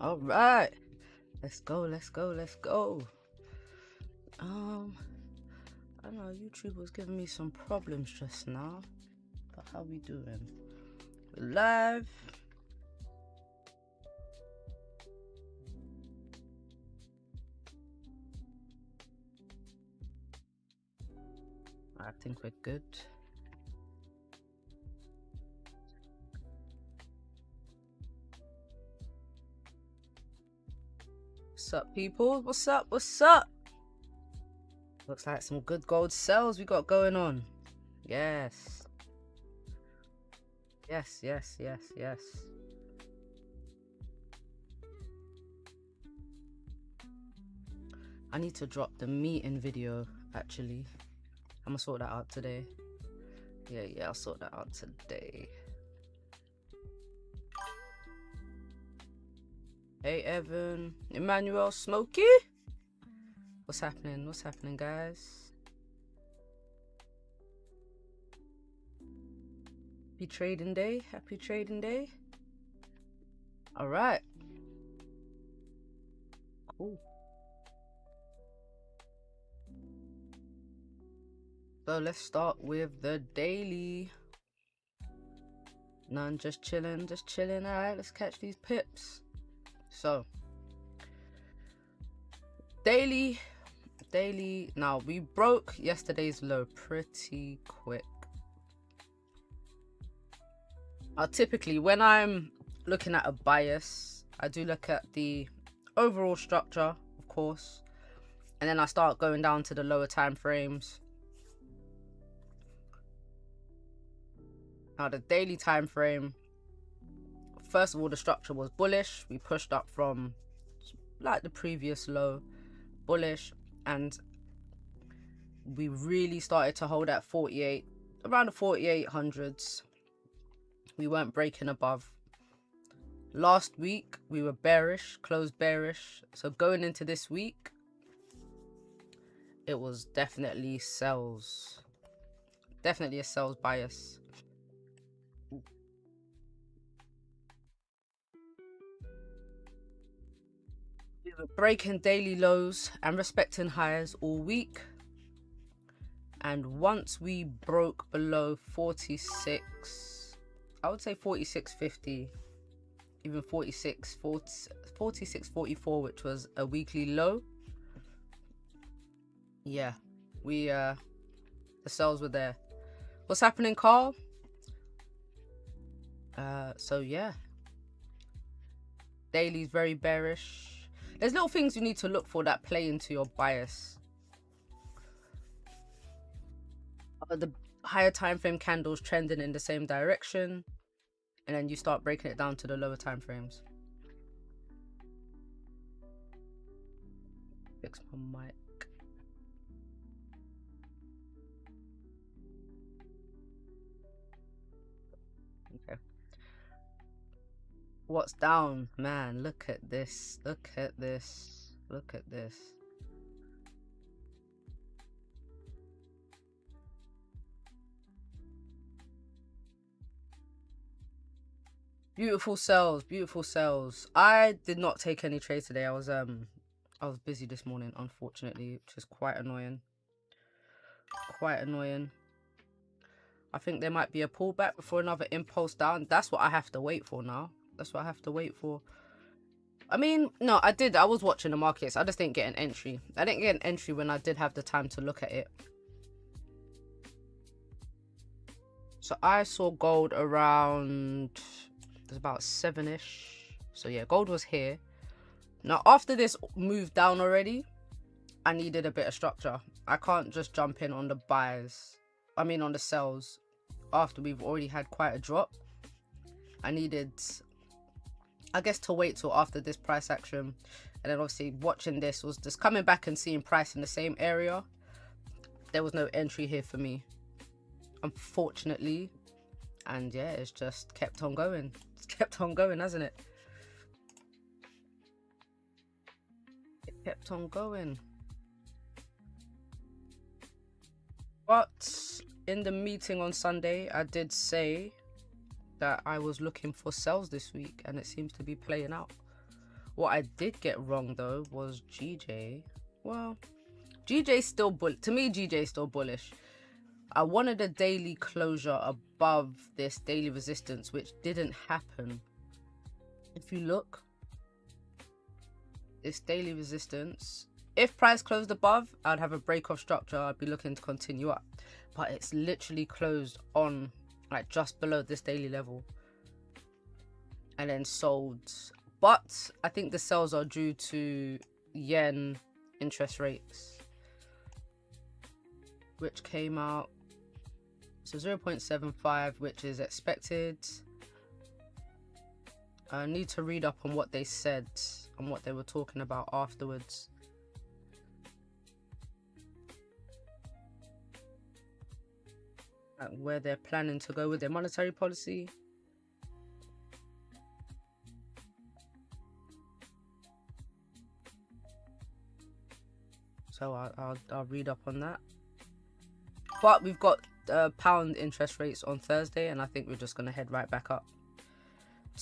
All right, let's go, let's go, let's go. I don't know, YouTube was giving me some problems just now, but how we doing? We're live. I think we're good. What's up, people? What's up? What's up? Looks like some good gold sells we got going on. Yes. Yes, yes, yes, yes. I need to drop the meeting video, actually. I'm gonna sort that out today. Yeah, I'll sort that out today. Hey, Evan, Emmanuel, Smokey. What's happening? What's happening, guys? Happy trading day. Happy trading day. All right. Cool. So let's start with the daily. None, just chilling, just chilling. All right, let's catch these pips. So daily. Now we broke yesterday's low pretty quick. Typically when I'm looking at a bias, I do look at the overall structure, of course, and then I start going down to the lower time frames. Now the daily time frame, first of all, the structure was bullish. We pushed up from like the previous low, bullish, and we really started to hold at 48, around the 4800s. We weren't breaking above. Last week we were bearish, closed bearish. So going into this week, it was definitely sells, definitely a sells bias. We were breaking daily lows and respecting highs all week. And once we broke below 46, I would say 46.50, even 46.44, which was a weekly low. Yeah, the sells were there. What's happening, Carl? So yeah, daily's very bearish. There's little things you need to look for that play into your bias. The higher time frame candles trending in the same direction, and then you start breaking it down to the lower time frames. Fix my mic. Okay. What's down? Man, look at this. Look at this. Look at this. Beautiful sells, beautiful sells. I did not take any trades today. I was busy this morning, unfortunately, which is quite annoying. Quite annoying. I think there might be a pullback before another impulse down. That's what I have to wait for now. That's what I have to wait for. I mean, no, I was watching the markets. I just didn't get an entry. I didn't get an entry when I did have the time to look at it. So I saw gold around, it was about 7ish. So yeah, gold was here. Now after this moved down already, I needed a bit of structure. I can't just jump in on the buys. I mean on the sells after we've already had quite a drop. I needed, I guess, to wait till after this price action. And then obviously watching this was just coming back and seeing price in the same area. There was no entry here for me, unfortunately. And yeah, it's just kept on going. It's kept on going, hasn't it? It kept on going. But in the meeting on Sunday, I did say that I was looking for sells this week, and it seems to be playing out. What I did get wrong though was GJ. Well, GJ's still to me, GJ's still bullish. I wanted a daily closure above this daily resistance, which didn't happen. If you look, this daily resistance, if price closed above, I'd have a break of structure. I'd be looking to continue up, but it's literally closed on like just below this daily level and then sold. But I think the sells are due to yen interest rates, which came out. So 0.75, which is expected. I need to read up on what they said and what they were talking about afterwards. Like where they're planning to go with their monetary policy. So I'll read up on that. But we've got pound interest rates on Thursday, and I think we're just going to head right back up.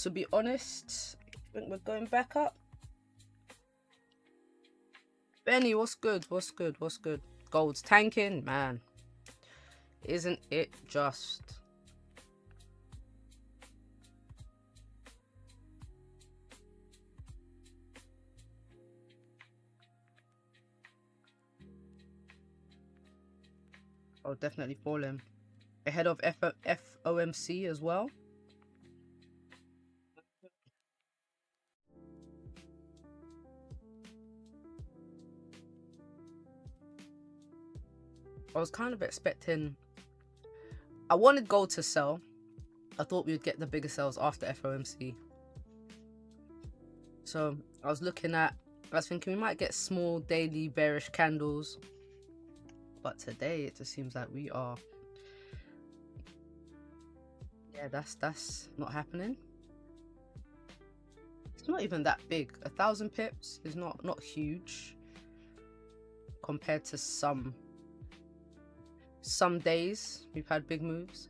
To be honest, I think we're going back up. Benny, what's good? What's good? What's good? Gold's tanking, man. Isn't it just? Oh, definitely falling. Ahead of FOMC as well. I was kind of expecting, I wanted gold to sell. I thought we would get the bigger sales after FOMC. So I was thinking we might get small daily bearish candles. But today it just seems like we are, yeah, that's not happening. It's not even that big. 1,000 pips is not huge compared to some days we've had big moves.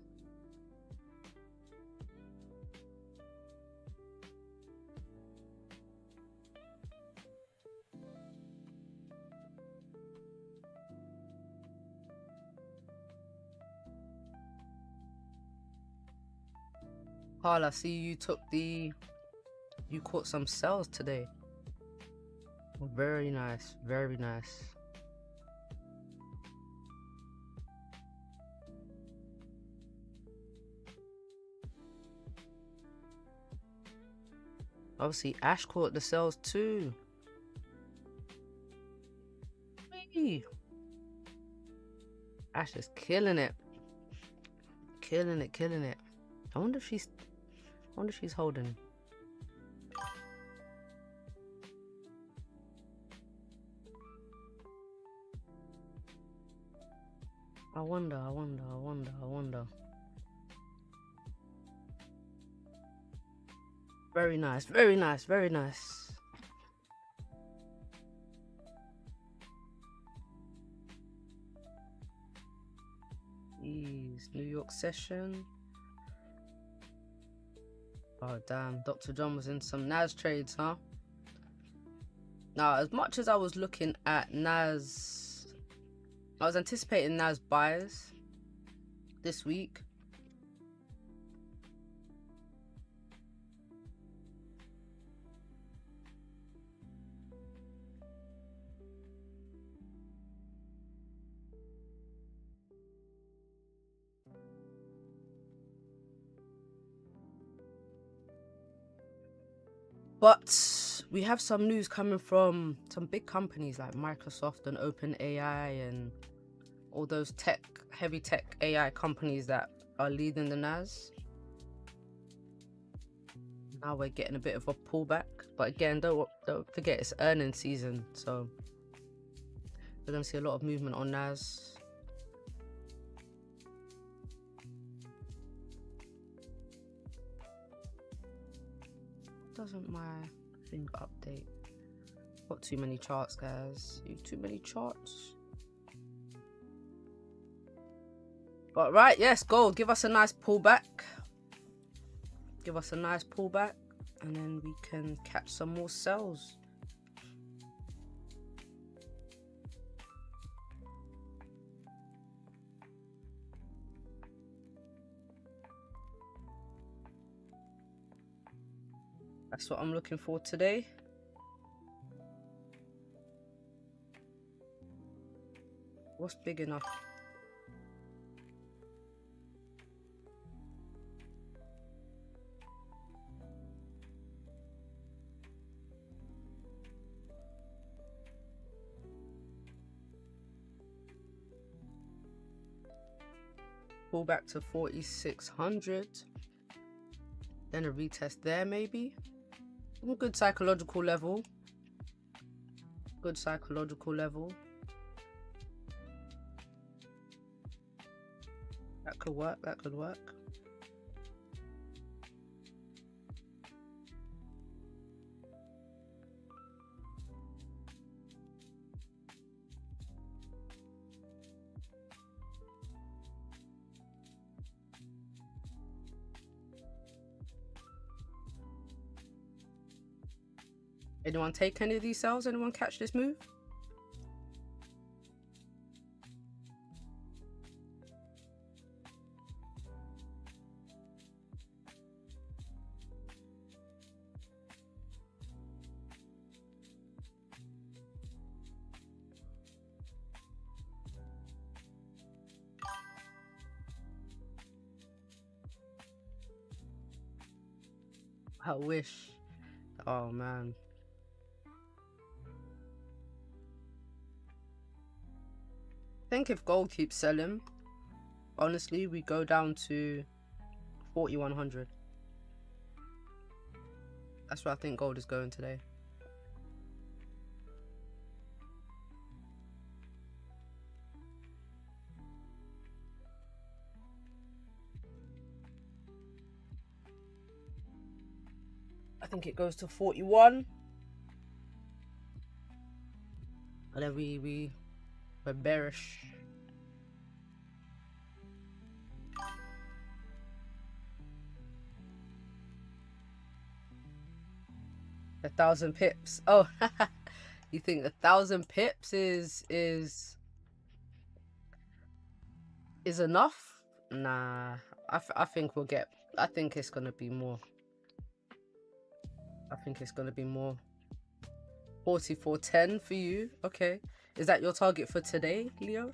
Carl, I see you caught some sells today. Very nice, very nice. Obviously, Ash caught the sells too. Whee! Ash is killing it. Killing it, killing it. I wonder if she's holding. I wonder. Very nice, very nice, very nice. Jeez, New York session. Oh damn, Dr. John was in some NAS trades, huh? Now, as much as I was looking at NAS, I was anticipating NAS buys this week. But we have some news coming from some big companies like Microsoft and OpenAI and all those heavy tech AI companies that are leading the NAS. Now we're getting a bit of a pullback. But again, don't forget it's earnings season. So we're going to see a lot of movement on NAS. Doesn't my thing update? Got too many charts, guys. Too many charts. But right, yes, gold. Give us a nice pullback. Give us a nice pullback. and then we can catch some more sells. That's what I'm looking for today. What's big enough? Pull back to 4,600. Then a retest there maybe. Good psychological level. Good psychological level. That could work, that could work. Anyone take any of these sells? Anyone catch this move? I wish. Oh man. I think if gold keeps selling, honestly, we go down to 4,100. That's where I think gold is going today. I think it goes to 41. And then we're bearish. A 1,000 pips. Oh, you think 1,000 pips is enough? Nah, I think we'll get. I think it's gonna be more. I think it's gonna be more. 44.10 for you. Okay, is that your target for today, Leo?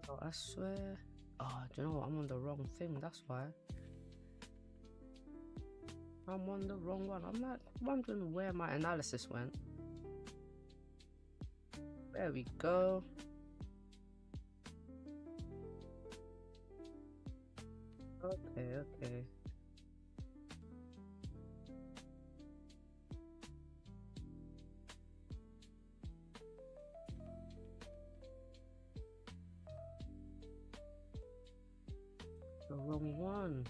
Oh, I swear. Oh, do you know what? I'm on the wrong thing. That's why. I'm on the wrong one. I'm like wondering where my analysis went. There we go. Okay. The wrong one.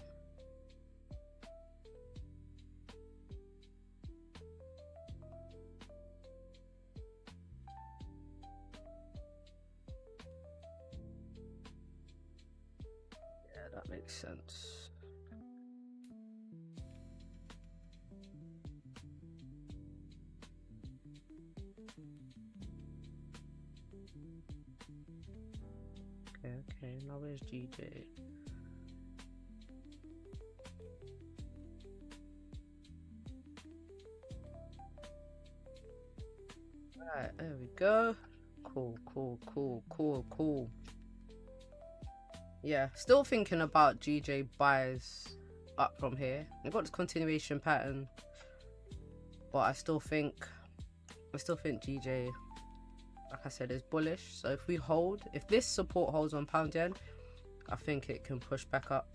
Yeah, that makes sense. Okay, now where's GJ? Right, there we go. Cool. Yeah, still thinking about GJ buys up from here. We've got this continuation pattern, but I still think GJ, like I said, is bullish. So if we hold, if this support holds on pound yen, I think it can push back up.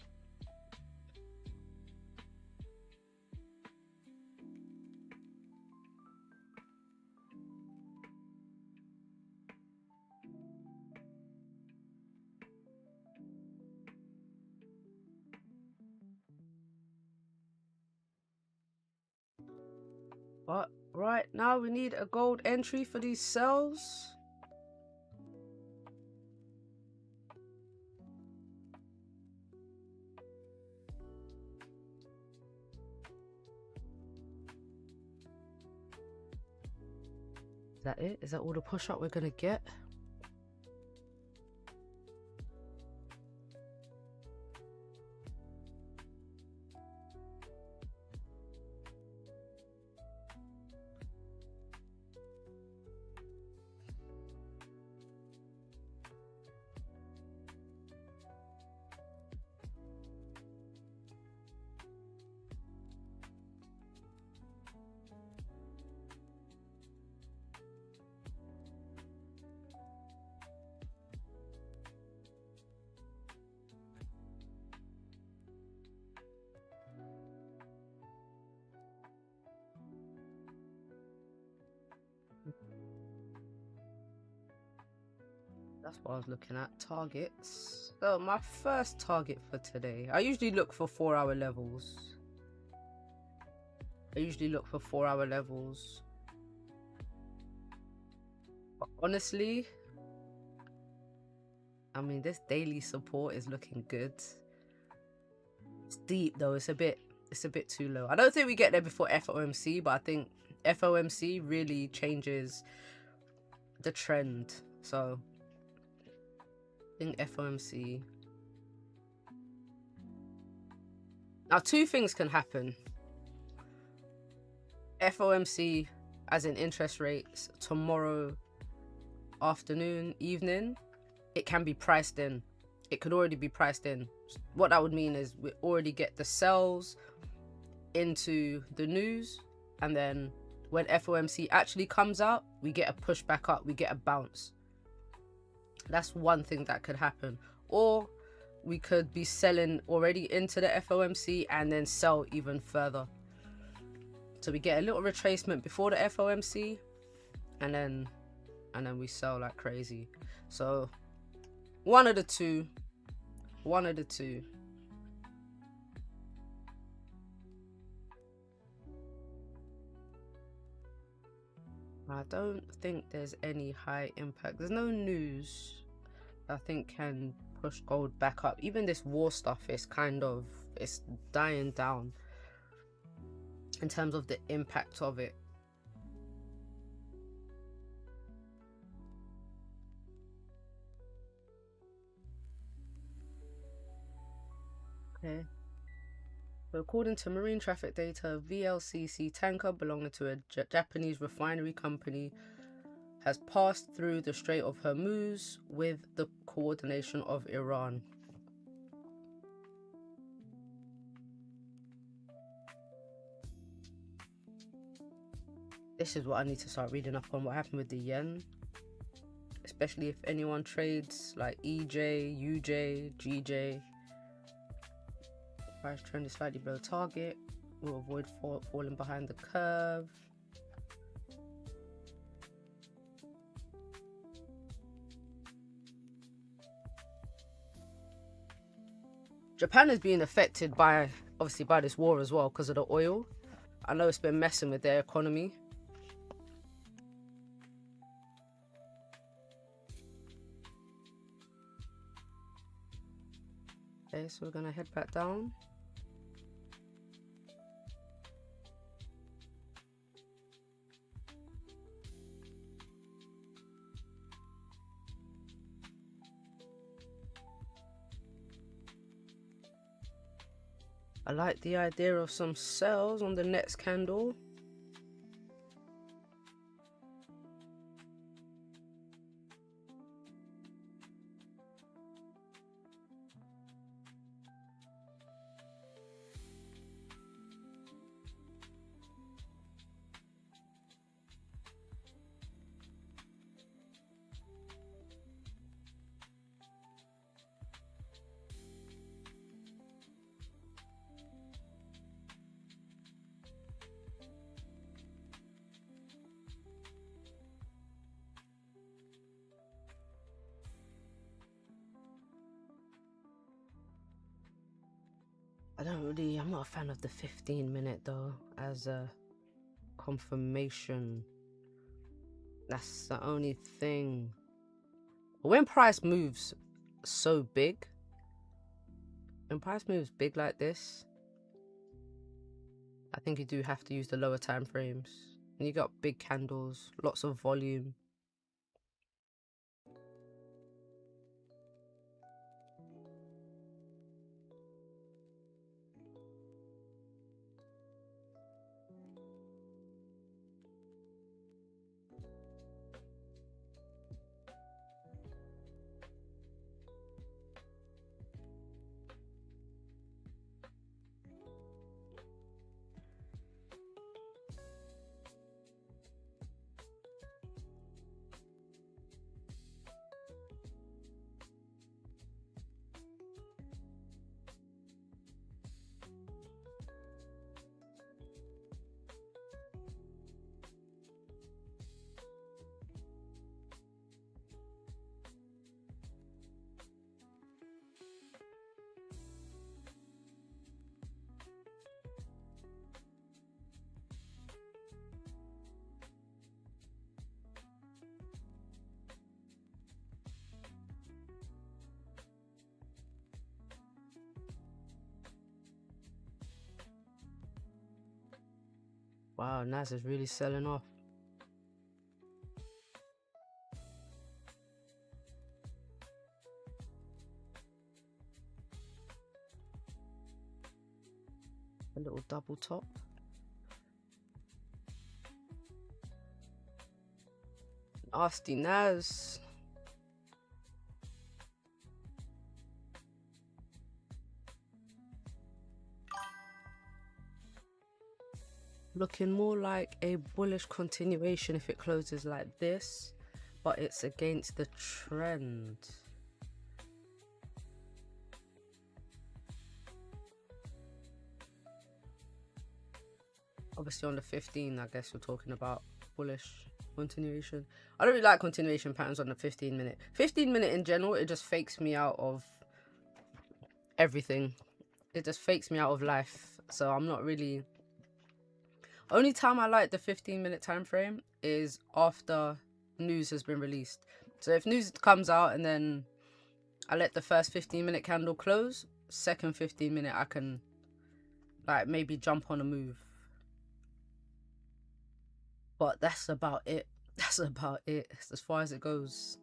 But right now we need a gold entry for these sells. that it? Is that all the push up we're gonna get? That's what I was looking at. Targets. So my first target for today, I usually look for 4-hour levels. But honestly, I mean, this daily support is looking good. It's deep though. It's a bit too low. I don't think we get there before FOMC, but I think FOMC really changes the trend. So I think FOMC. Now, two things can happen. FOMC, as in interest rates, tomorrow afternoon, evening, it can be priced in. It could already be priced in. What that would mean is we already get the sells into the news, and then when FOMC actually comes out, we get a push back up, we get a bounce. That's one thing that could happen. Or we could be selling already into the FOMC and then sell even further. So we get a little retracement before the FOMC, and then we sell like crazy. So one of the two. I don't think there's any high impact. There's no news I think can push gold back up. Even this war stuff is it's dying down in terms of the impact of it. Okay. So according to marine traffic data, VLCC tanker belonging to a Japanese refinery company has passed through the Strait of Hormuz with the coordination of Iran. This is what I need to start reading up on, what happened with the yen. Especially if anyone trades like EJ, UJ, GJ. Price trend is slightly below target. We'll avoid falling behind the curve. Japan is being affected by, obviously, by this war as well because of the oil. I know it's been messing with their economy. Okay, so we're gonna head back down. I like the idea of some sells on the next candle. I'm not a fan of the 15-minute though as a confirmation. That's the only thing. When price moves so big, like this, I think you do have to use the lower time frames. And you got big candles, lots of volume. Wow, Nas is really selling off. A little double top. Nasty Nas. Looking more like a bullish continuation if it closes like this, but it's against the trend. Obviously on the 15, I guess we're talking about bullish continuation. I don't really like continuation patterns on the 15-minute. 15-minute in general, it just fakes me out of everything. It just fakes me out of life. So I'm not really... Only time I like the 15-minute time frame is after news has been released. So if news comes out and then I let the first 15-minute candle close, second 15-minute I can like maybe jump on a move. But that's about it. That's about it. It's as far as it goes.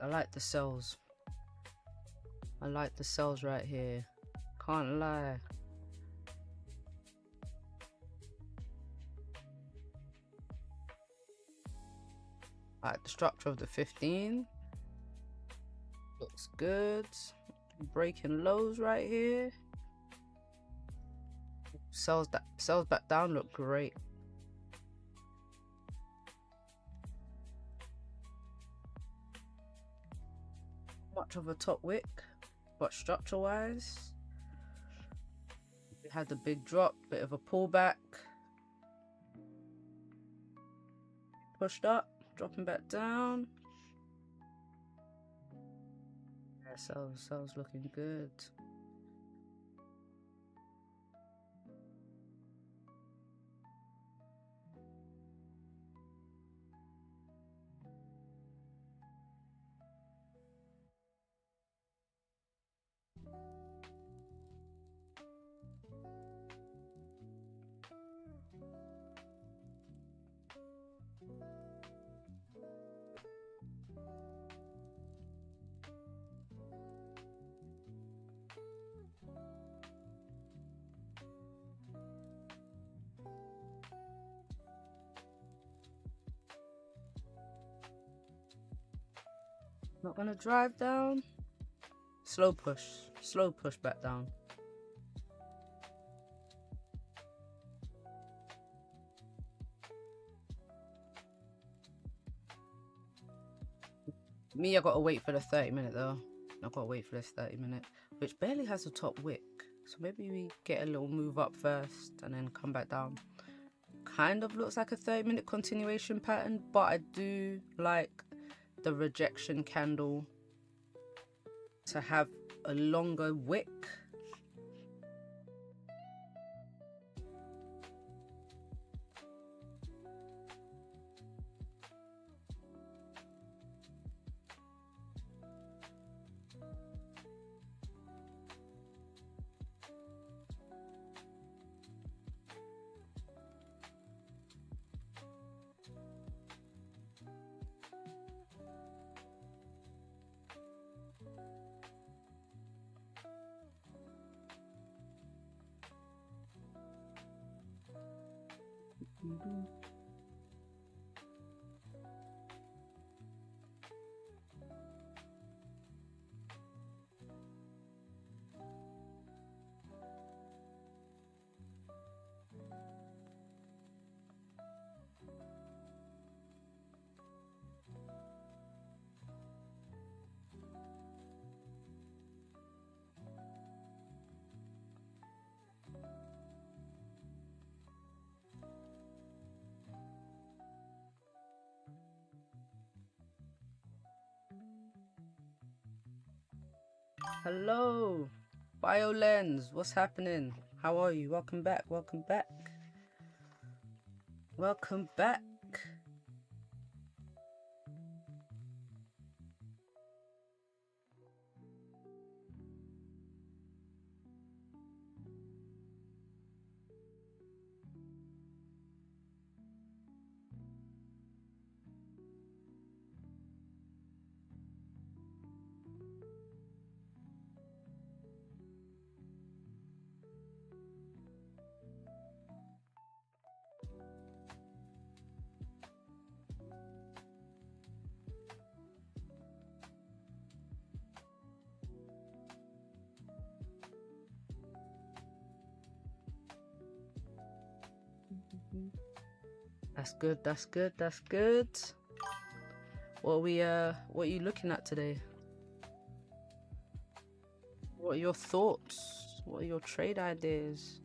I like the cells. I like the cells right here. Can't lie. I like the structure of the 15. Looks good. Breaking lows right here. Cells back down look great. Much of a top wick, but structure wise we had the big drop, bit of a pullback, pushed up, dropping back down. Yeah, cells looking good. Not gonna drive down. Slow push back down. Me, I gotta wait for the 30-minute though. I gotta wait for this 30-minute, which barely has a top wick. So maybe we get a little move up first and then come back down. Kind of looks like a 30-minute continuation pattern, but I do like the rejection candle to have a longer wick. Hello, BioLens, what's happening? How are you? Welcome back, welcome back. Welcome back. That's good, that's good, that's good. What are you looking at today? What are your thoughts? What are your trade ideas?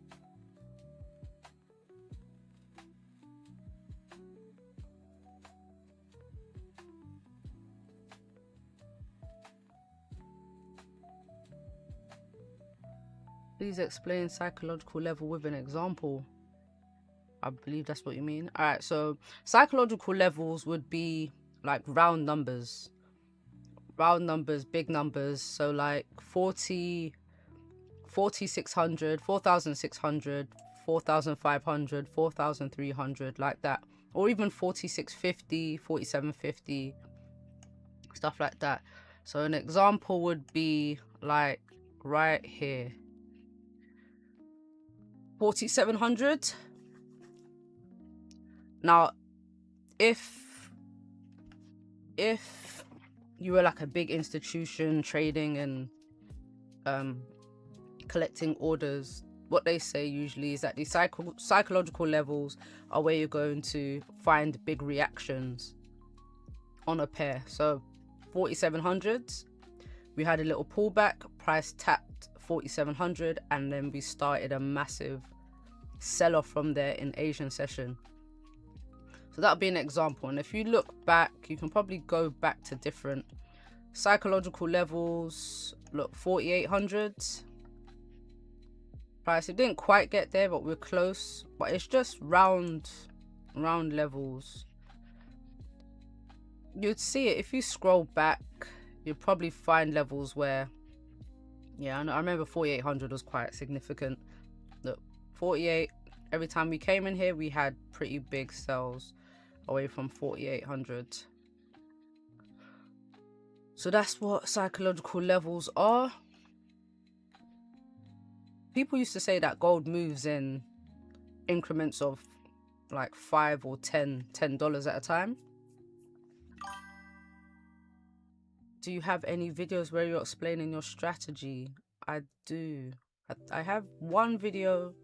Please explain psychological level with an example. I believe that's what you mean. All right, so psychological levels would be like round numbers, big numbers. So like 4,600, 4,600, 4,500, 4,300, like that. Or even 4,650, 4,750, stuff like that. So an example would be like right here, 4,700. Now, if you were like a big institution trading and collecting orders, what they say usually is that the psychological levels are where you're going to find big reactions on a pair. So 4,700, we had a little pullback, price tapped 4,700, and then we started a massive sell-off from there in Asian session. So that'll be an example. And if you look back, you can probably go back to different psychological levels. Look, 4,800 price. It didn't quite get there, but we're close. But it's just round levels. You'd see it if you scroll back. You'd probably find levels where, yeah, I remember 4,800 was quite significant. Look, 48. Every time we came in here, we had pretty big sells away from 4,800. So that's what psychological levels are. People used to say that gold moves in increments of like $5 or $10 at a time. Do you have any videos where you're explaining your strategy? I do. I have one video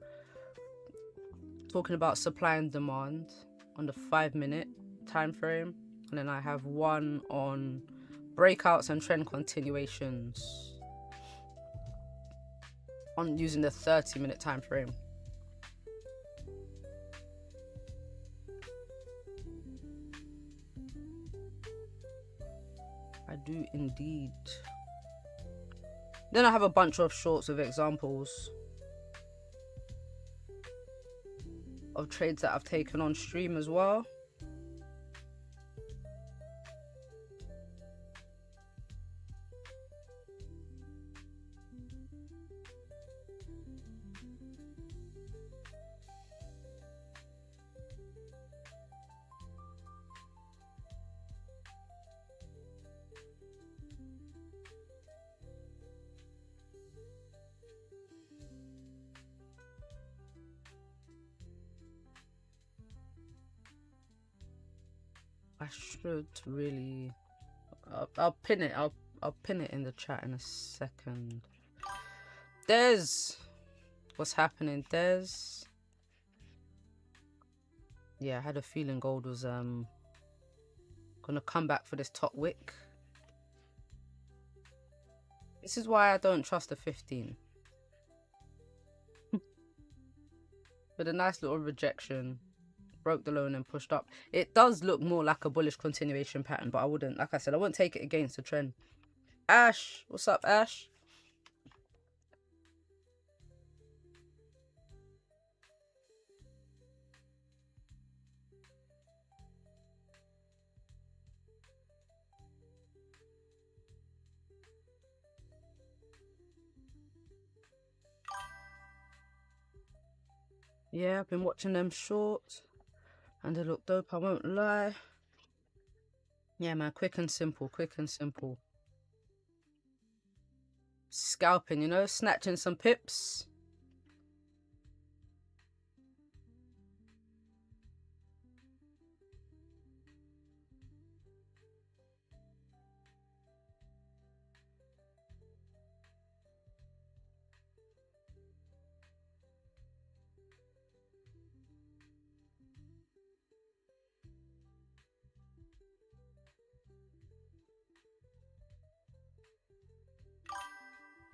talking about supply and demand on the 5-minute time frame, and then I have one on breakouts and trend continuations on using the 30-minute time frame. I do indeed. Then I have a bunch of shorts with examples of trades that I've taken on stream as well. I should really. I'll pin it. I'll pin it in the chat in a second. There's what's happening. There's. Yeah, I had a feeling gold was gonna come back for this top wick. This is why I don't trust the 15. With a nice little rejection. Broke the low and then pushed up. It does look more like a bullish continuation pattern, but I wouldn't, like I said, I wouldn't take it against the trend. Ash, what's up, Ash? Yeah, I've been watching them shorts and they look dope, I won't lie. Yeah, man, quick and simple, quick and simple. Scalping, you know, snatching some pips.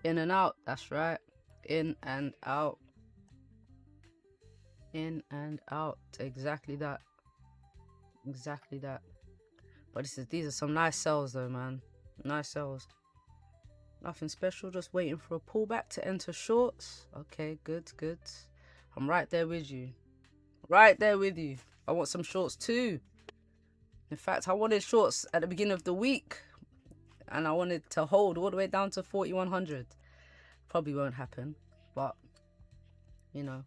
In and out, that's right. In and out. In and out. Exactly that. Exactly that. But these are some nice sells though, man. Nice sells. Nothing special, just waiting for a pullback to enter shorts. Okay, good, good. I'm right there with you. Right there with you. I want some shorts too. In fact, I wanted shorts at the beginning of the week. And I wanted to hold all the way down to 4,100. Probably won't happen. But, you know.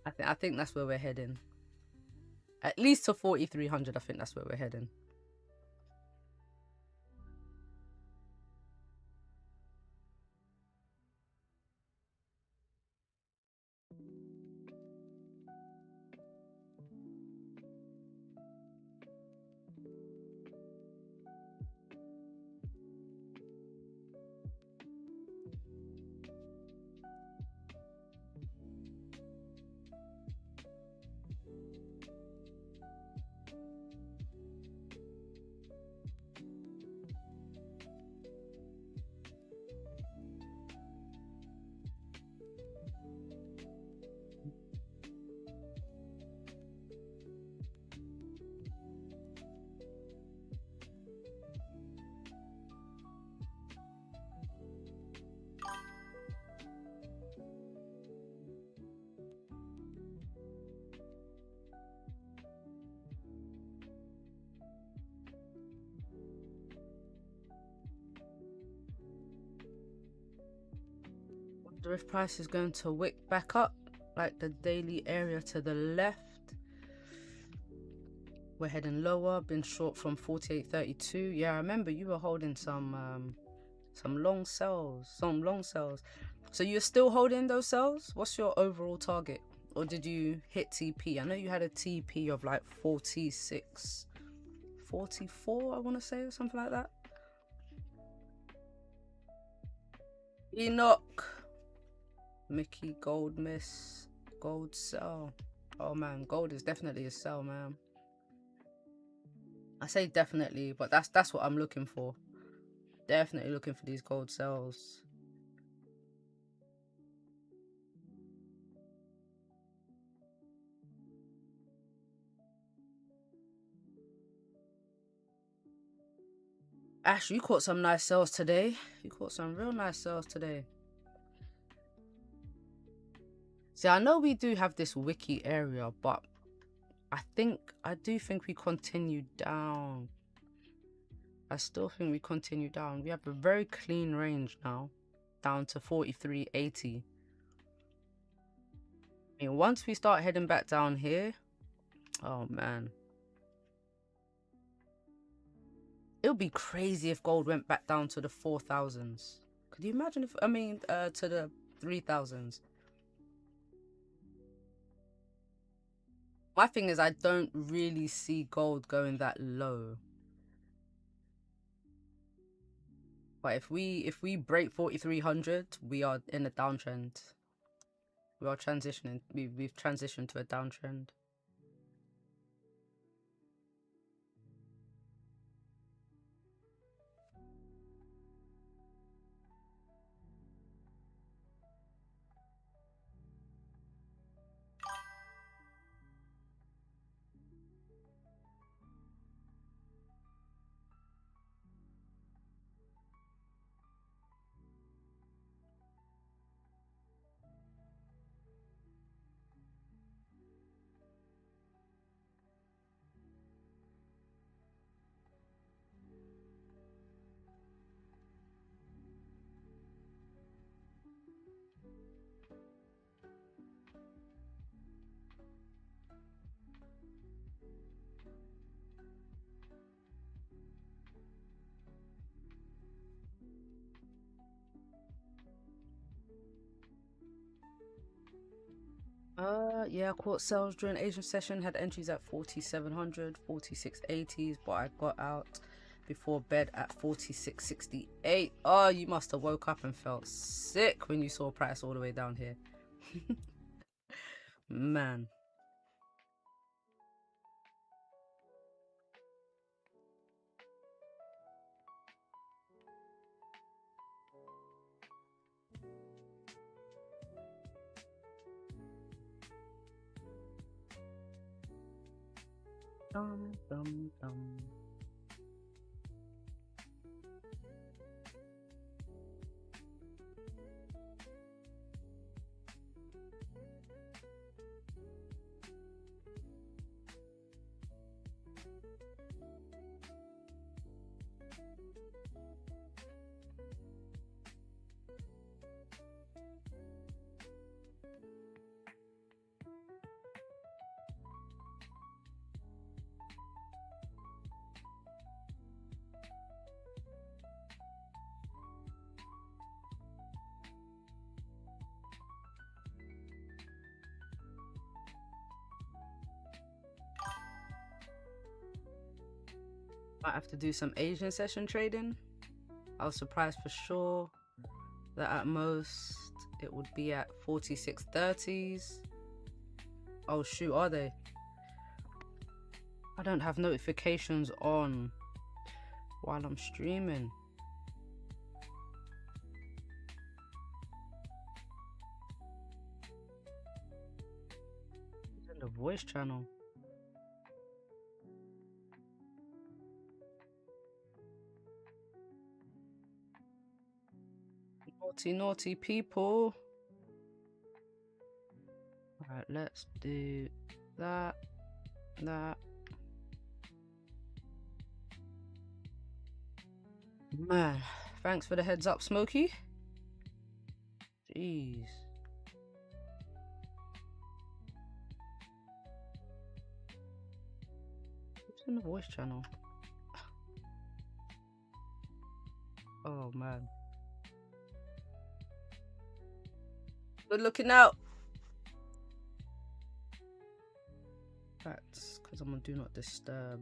I think that's where we're heading. At least to 4,300, I think that's where we're heading. If price is going to wick back up like the daily area to the left, we're heading lower. Been short from 48.32. Yeah, I remember you were holding some long sells, so you're still holding those sells. What's your overall target, or did you hit TP? I know you had a TP of like 46, 44, I want to say, or something like that. Enoch, Mickey, gold miss, gold sell. Oh man, gold is definitely a sell, man. I say definitely, but that's what I'm looking for. Definitely looking for these gold sells. Ash, you caught some nice sells today. You caught some real nice sells today. See, I know we do have this wiki area, but I do think we continue down. I still think we continue down. We have a very clean range now, down to 43.80. I mean, once we start heading back down here, oh man. It would be crazy if gold went back down to the 4,000s. Could you imagine if, to the 3,000s? My thing is, I don't really see gold going that low. But if we break 4,300, we are in a downtrend. We are transitioning. We've transitioned to a downtrend. Yeah, I caught sales during Asian session, had entries at 4,700, 46.80s, but I got out before bed at 46.68. Oh, you must have woke up and felt sick when you saw price all the way down here. Man. Dum, dum, dum. Might have to do some Asian session trading. I was surprised for sure that at most it would be at 46.30s. Oh shoot, are they? I don't have notifications on while I'm streaming. It's in the voice channel. Naughty people. Alright, let's do that. Man, thanks for the heads up, Smokey. Jeez. Who's in the voice channel? Oh man. Good looking out. That's because I'm on Do Not Disturb.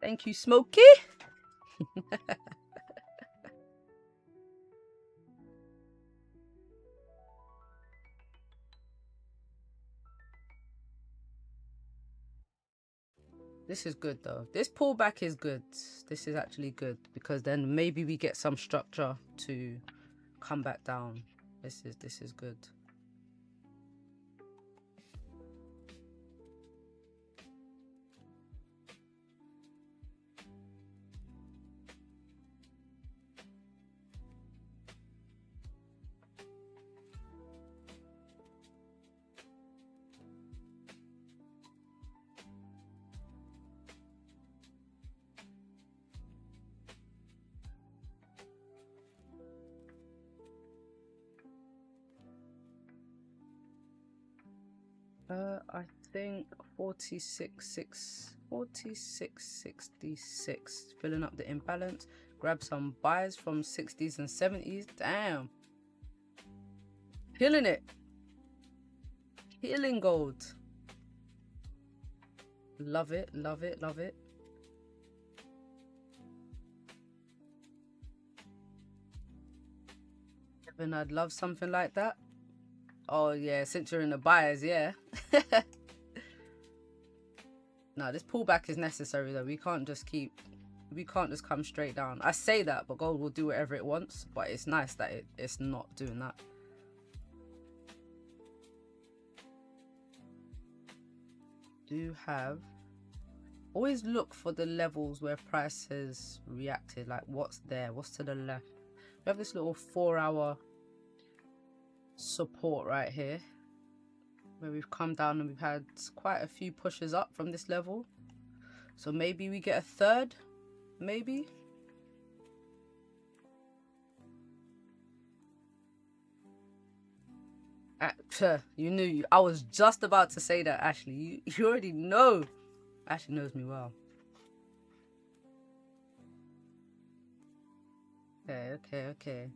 Thank you, Smokey. This is good though. This pullback is good. This is actually good because then maybe we get some structure to come back down. This is good. I think 46.66, filling up the imbalance. Grab some buys from 60s and 70s. Damn, killing it, killing gold. Love it, love it, love it. Evan, I'd love something like that. Oh yeah, since you're in the buyers, yeah. No, this pullback is necessary though. We can't just come straight down. I say that, but gold will do whatever it wants. But it's nice that it's not doing that. Do have always look for the levels where price has reacted. Like what's there? What's to the left? We have this little 4-hour support right here where we've come down and we've had quite a few pushes up from this level, so maybe we get a third, maybe. You knew. I was just about to say that, Ashley. You already know. Ashley knows me well. Okay.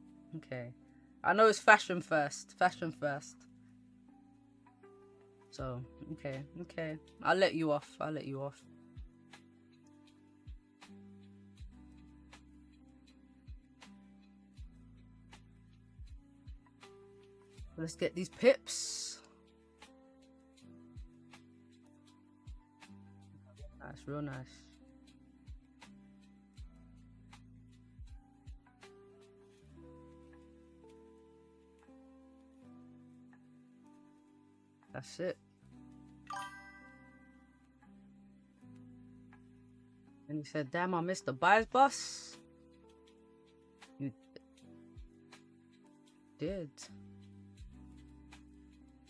I know it's fashion first. So, okay. I'll let you off. Let's get these pips. Nice, real nice. That's it. And he said, damn, I missed the buyer's bus. You did.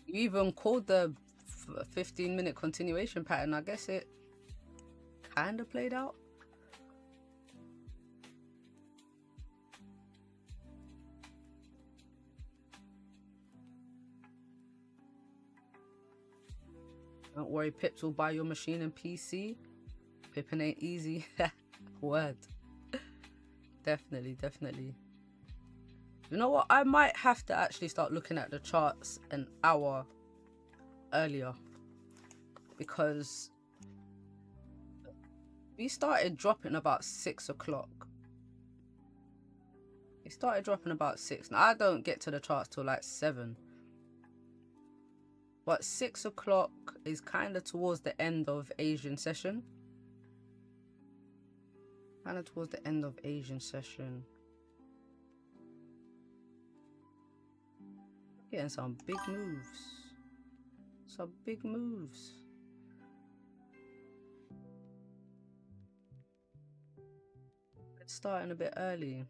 You even called the 15-minute continuation pattern. I guess it kind of played out. Don't worry, Pips will buy your machine and PC. Pippin' ain't easy. Word. Definitely. You know what? I might have to actually start looking at the charts an hour earlier, because we started dropping about 6 o'clock. It started dropping about 6. Now I don't get to the charts till like 7. But 6 o'clock is kind of towards the end of Asian session. Getting some big moves. It's starting a bit early.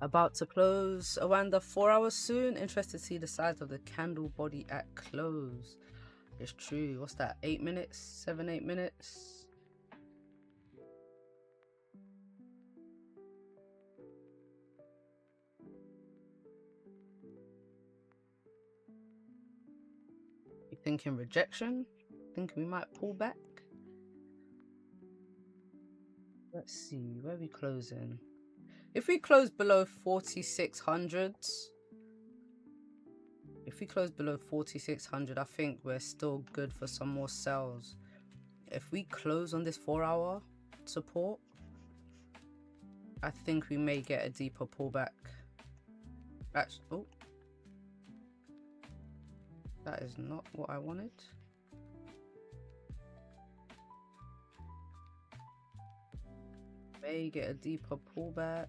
About to close around the 4 hours soon. Interested to see the size of the candle body at close. It's true. What's that? 8 minutes? 7-8 minutes? You thinking rejection? Thinking we might pull back? Let's see. Where are we closing? If we close below 4,600, I think we're still good for some more sells. If we close on this 4 hour support, I think we may get a deeper pullback. Actually, oh, that is not what I wanted. May get a deeper pullback.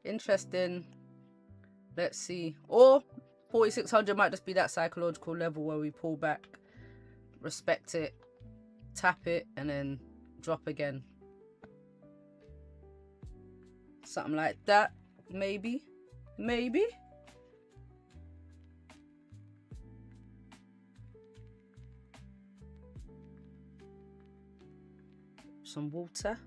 Interesting. Let's see. Or 4,600 might just be that psychological level where we pull back, respect it, tap it, and then drop again. Something like that. Maybe. Some water.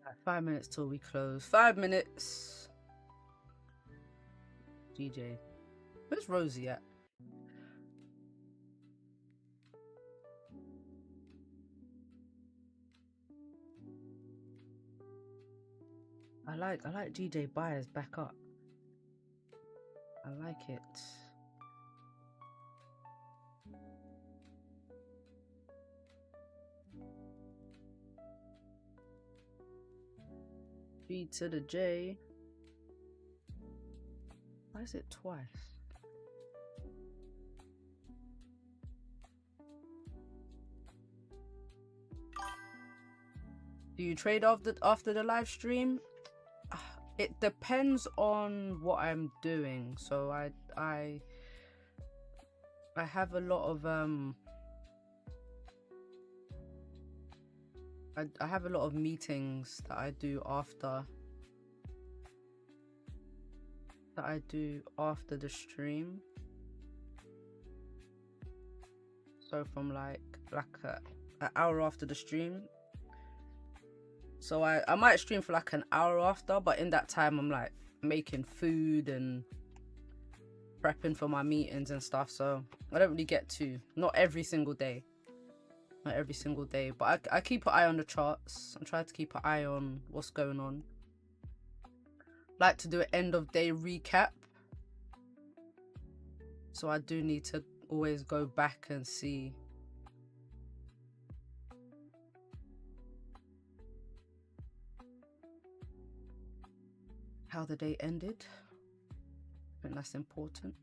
Right, 5 minutes till we close. 5 minutes. GJ. Where's Rosie at? I like GJ buyers back up. I like it. B to the J. Why is it twice? Do you trade after the live stream? It depends on what I'm doing. So I have a lot of I have a lot of meetings that I do after the stream. So from like an hour after the stream. So I might stream for like an hour after, but in that time I'm like making food and prepping for my meetings and stuff. So I don't really get to, not every single day, but I keep an eye on the charts. I try to keep an eye on what's going on. Like to do an end of day recap. So I do need to always go back and see how the day ended. I think that's important.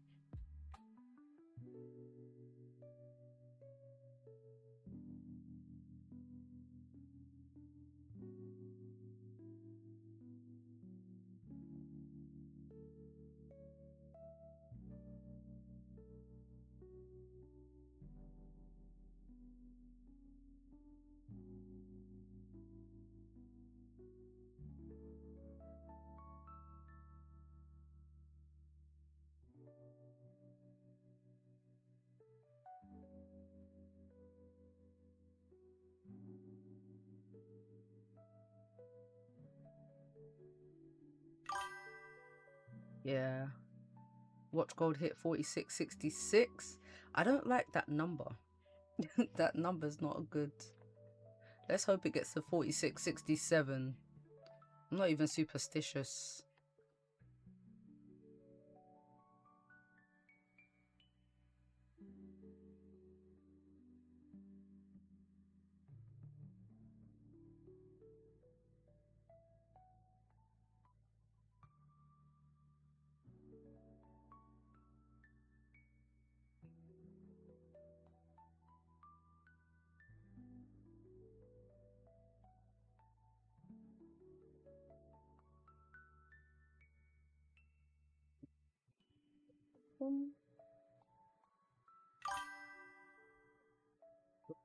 Yeah. Watch gold hit 46.66. I don't like that number. That number's not good. Let's hope it gets to 46.67. I'm not even superstitious.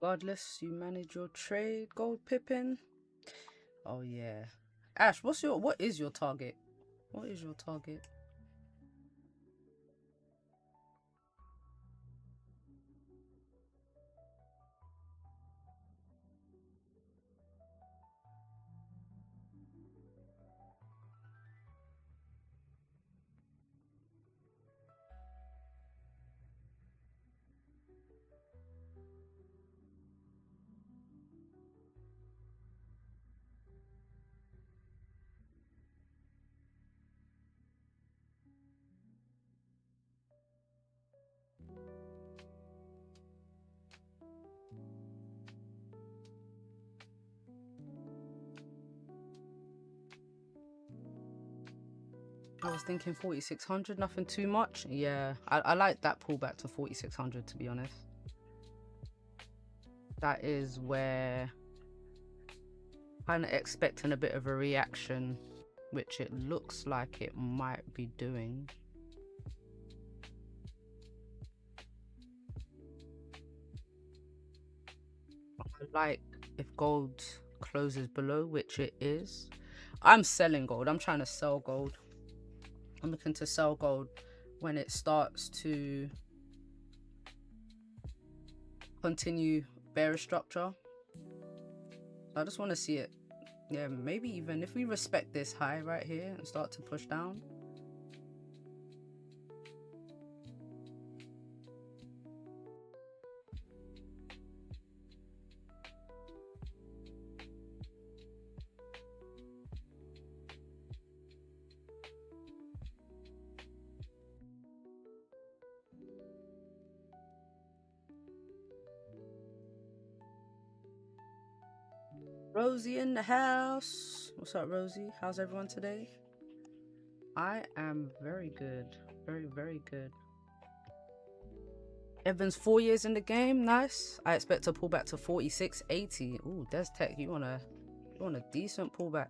Regardless, you manage your trade, gold Pippin. Oh yeah. Ash, what is your target? What is your target? I was thinking 4600, nothing too much. Yeah, I like that pullback to 4600, to be honest. That is where kind of expecting a bit of a reaction, which it looks like it might be doing. I like if gold closes below, which it is. I'm selling gold. I'm trying to sell gold. I'm looking to sell gold when it starts to continue bearish structure. So I just want to see it. Yeah, maybe even if we respect this high right here and start to push down. Rosie in the house. What's up, Rosie? How's everyone today? I am very good. Very, very good. Evans 4 years in the game. Nice. I expect to pull back to 46.80. Ooh, Des Tech, you want a decent pullback.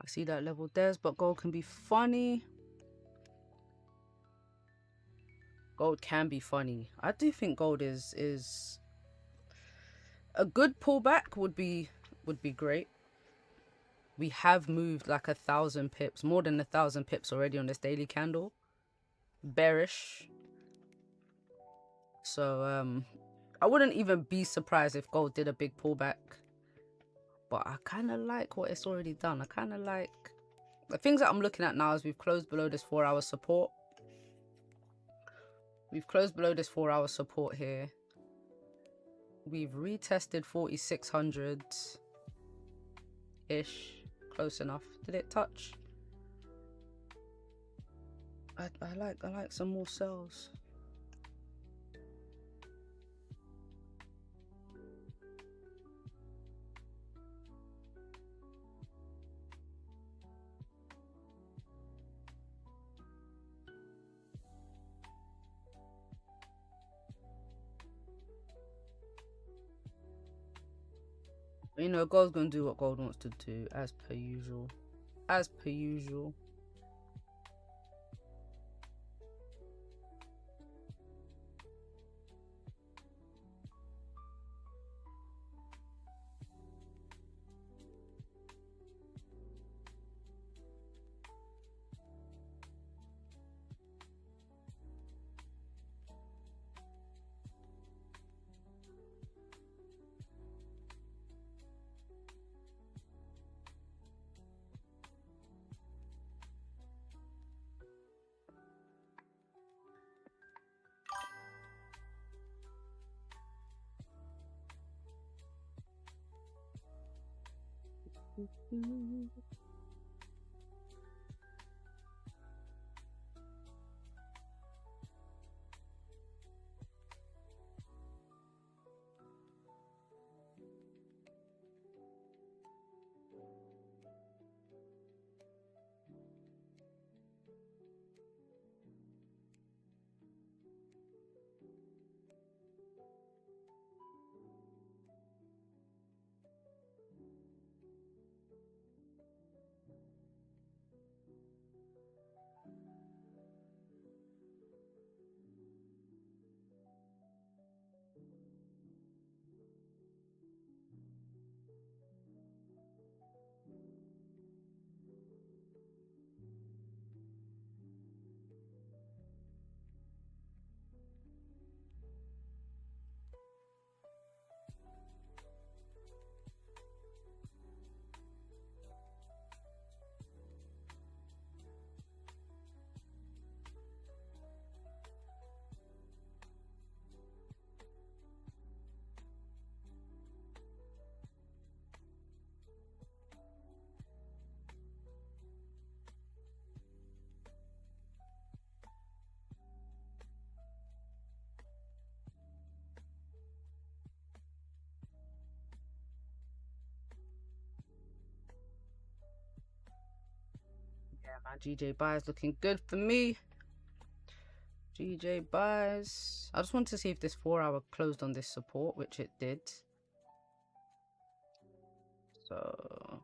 I see that level Des, but gold can be funny. Gold can be funny. I do think gold is a good pullback would be great. We have moved like 1,000 pips, more than 1,000 pips already on this daily candle. Bearish. So I wouldn't even be surprised if gold did a big pullback. But I kind of like what it's already done. I kind of like the things that I'm looking at now is we've closed below this 4-hour support. We've closed below this 4-hour support here. We've retested 4,600-ish. Close enough. Did it touch? I like some more sells. You know, gold's gonna do what gold wants to do, as per usual. As per usual. Yeah, man, GJ buys looking good for me. GJ buys. I just wanted to see if this 4-hour closed on this support, which it did. So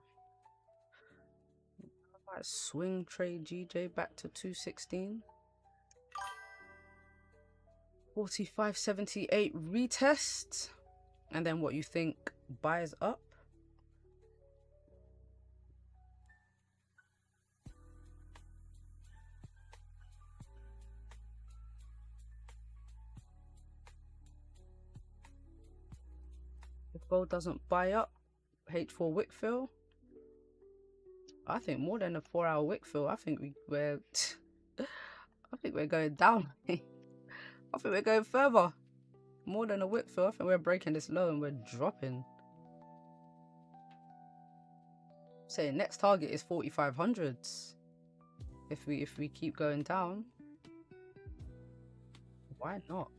I might swing trade GJ back to 216. 45.78 retest. And then what you think buys up? If gold doesn't buy up, H4 wick fill. I think more than a 4-hour wick fill. I think we're going down. I think we're going further. More than a wick fill. I think we're breaking this low and we're dropping. Saying next target is 4,500s. If we keep going down, why not?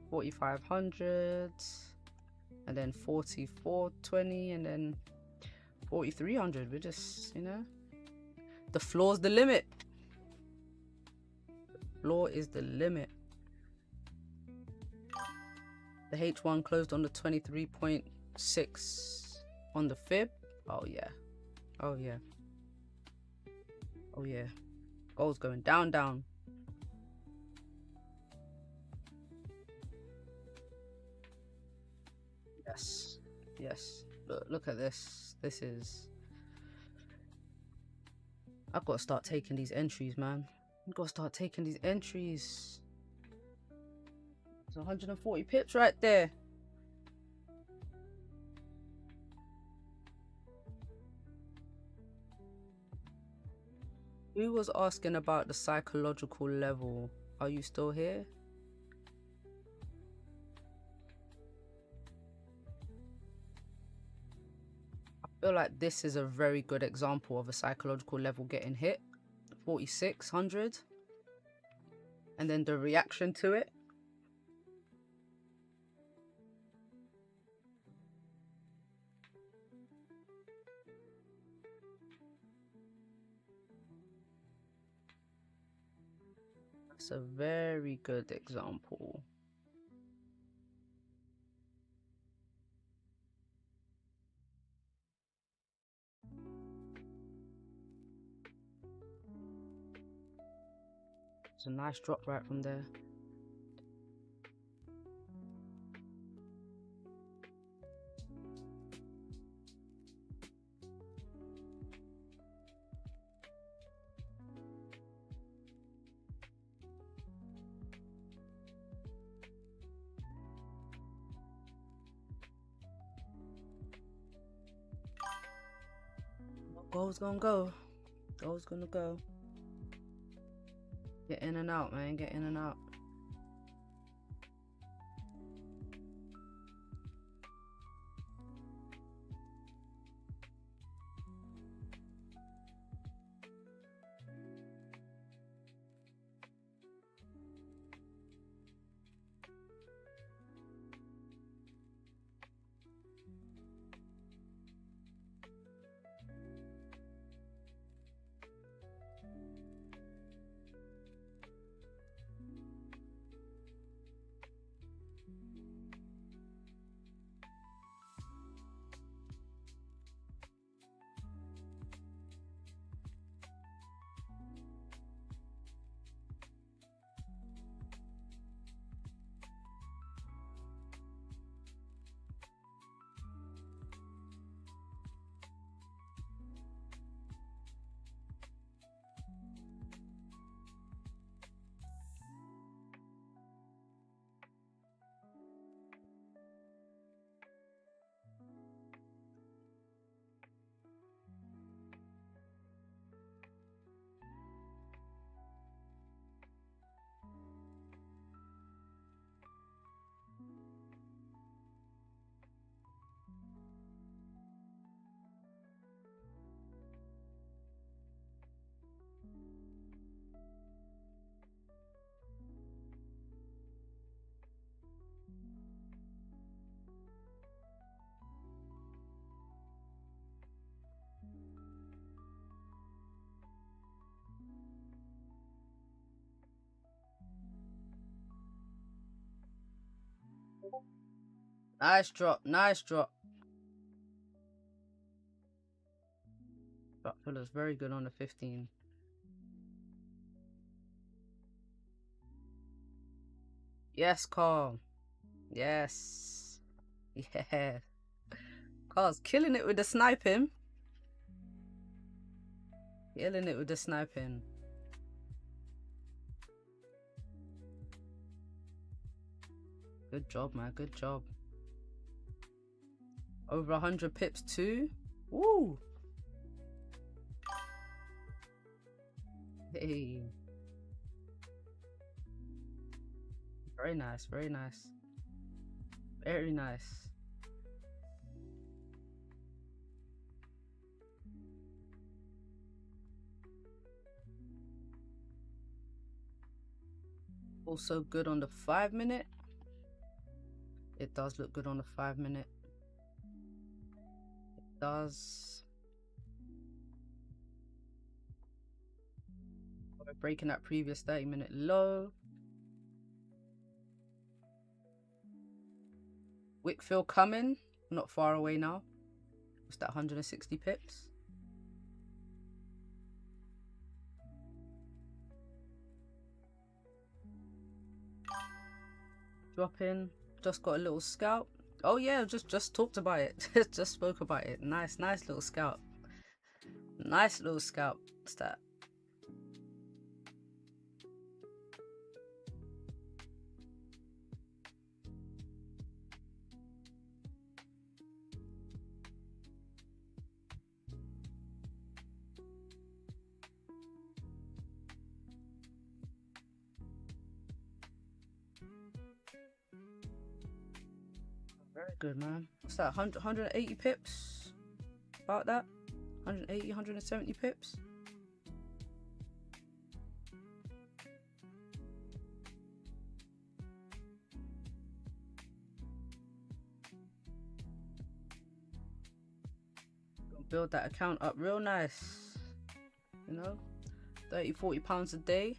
4,500, and then 4,420, and then 4,300. We're just, you know, the floor's the limit. The floor is the limit. The H1 closed on the 23.6 on the fib. Oh yeah. Oh yeah. Oh yeah. Gold's going down, down. Yes. Yes. Look at this. This is... I've got to start taking these entries, man. I've got to start taking these entries. It's 140 pips right there. Who was asking about the psychological level? Are you still here? I feel like this is a very good example of a psychological level getting hit. 4,600. And then the reaction to it. That's a very good example. It's a nice drop right from there. Gold's gonna go. Gold's gonna go. Get in and out, man. Get in and out. Nice drop, nice drop. Drop fillers very good on the 15. Yes, Carl. Yes. Yeah. Carl's killing it with the sniping. Killing it with the sniping. Good job, man. Good job. Over 100 pips too. Woo. Hey. Very nice. Very nice. Very nice. Also good on the 5-minute. It does look good on the 5-minute. It does. We're breaking that previous 30-minute low. Wick fill coming. Not far away now. What's that? 160 pips. Drop in. Just got a little scalp. Oh yeah, just talked about it. Just spoke about it. Nice little scalp. Nice little scalp. What's that? Very good, man. What's that? 180 pips? About that? 180, 170 pips? Gonna build that account up real nice. You know? 30, 40 pounds a day.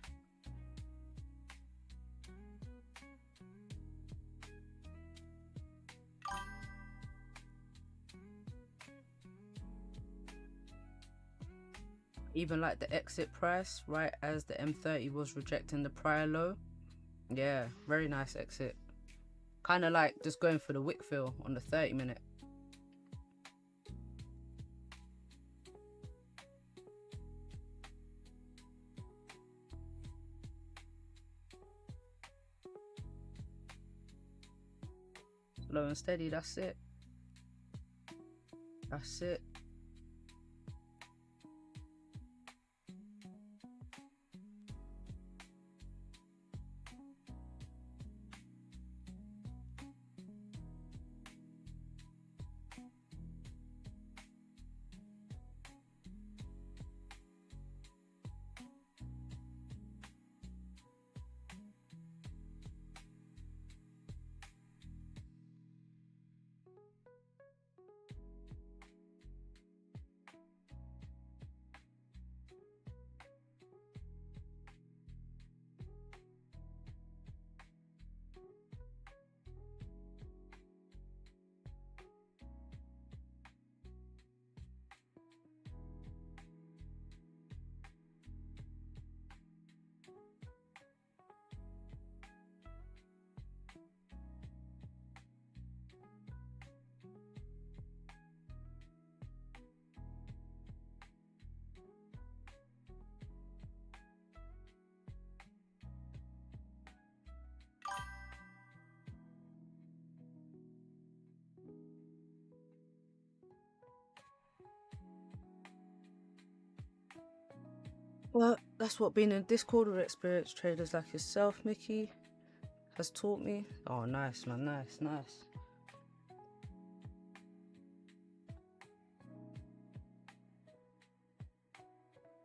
Even like the exit price, right as the M30 was rejecting the prior low. Yeah, very nice exit. Kind of like just going for the wick fill on the 30-minute. Slow and steady, that's it. That's it. Well, that's what being in Discord with experienced traders like yourself, Mickey, has taught me. Oh, nice, man. Nice.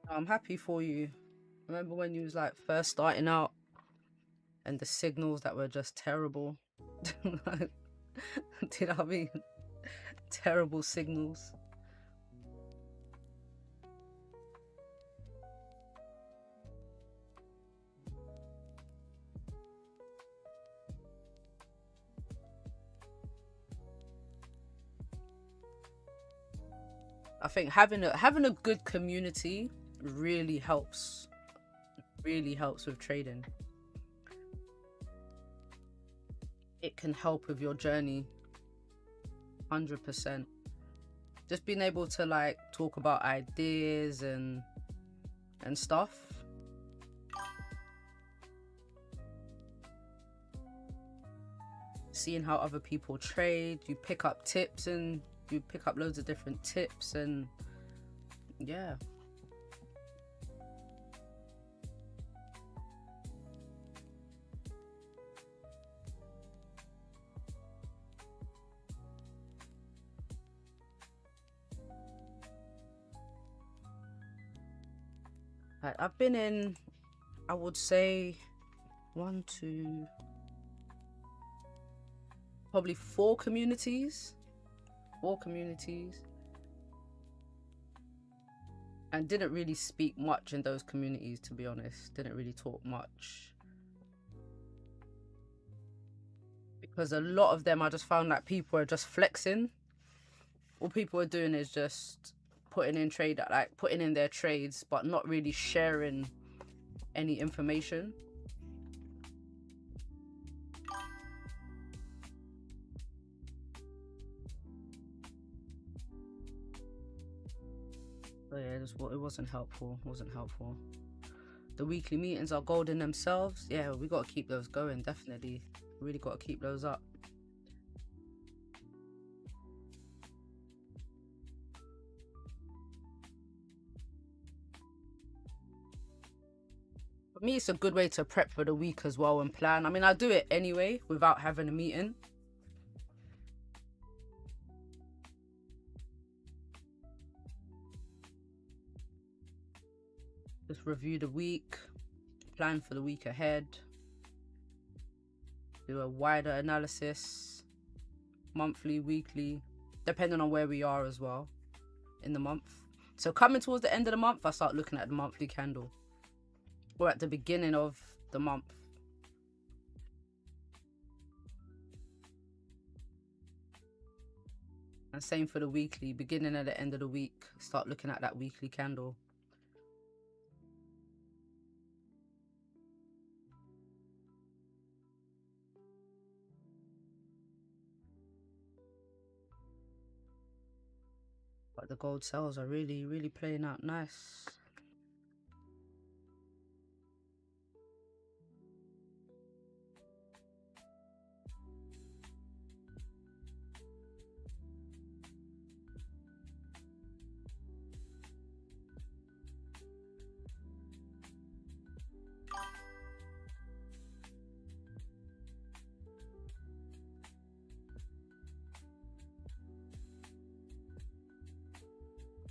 I'm happy for you. Remember when you was like first starting out and the signals that were just terrible? Do you know what I mean? Terrible signals. think having a good community really helps. Really helps with trading. It can help with your journey 100%. Just being able to like talk about ideas and stuff. Seeing how other people trade, you pick up tips and you pick up loads of different tips, and yeah. I've been in, I would say, probably 4 communities. 4 communities. And didn't really speak much in those communities, to be honest. Didn't really talk much. Because a lot of them, I just found that people are just flexing. All people are doing is just putting in their trades, but not really sharing any information. So yeah, it wasn't helpful. The weekly meetings are gold in themselves. Yeah, we got to keep those going, definitely. Really got to keep those up. For me, it's a good way to prep for the week as well and plan. I mean, I do it anyway without having a meeting. Just review the week, plan for the week ahead, do a wider analysis, monthly, weekly, depending on where we are as well in the month. So coming towards the end of the month, I start looking at the monthly candle, or at the beginning of the month. And same for the weekly, beginning at the end of the week, start looking at that weekly candle. But the gold sales are really, really playing out nice.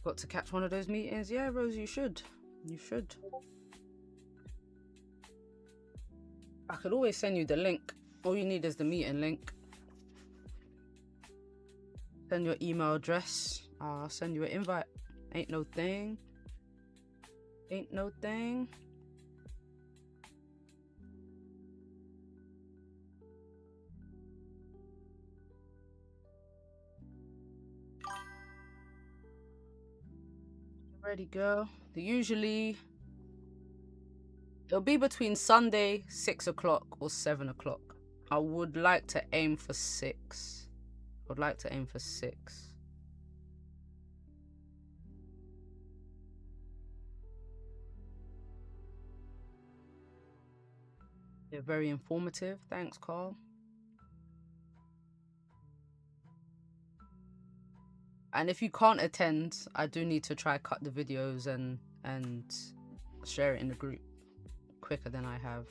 Got to catch one of those meetings? Yeah, Rose, you should. You should. I could always send you the link. All you need is the meeting link. Send your email address. I'll send you an invite. Ain't no thing. Ain't no thing. Ready, girl. Usually it'll be between Sunday 6 o'clock or 7 o'clock. I would like to aim for 6. I'd like to aim for 6. They're very informative. Thanks, Carl. And if you can't attend, I do need to try cut the videos and share it in the group quicker than I have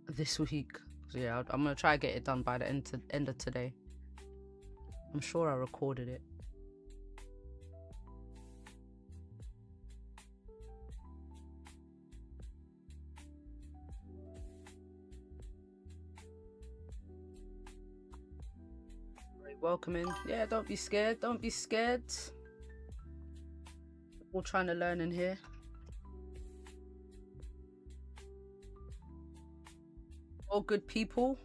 this week. So yeah, I'm gonna try to get it done by the end of today. I'm sure I recorded it. Welcome in. Yeah, don't be scared. Don't be scared. We're all trying to learn in here. All good people.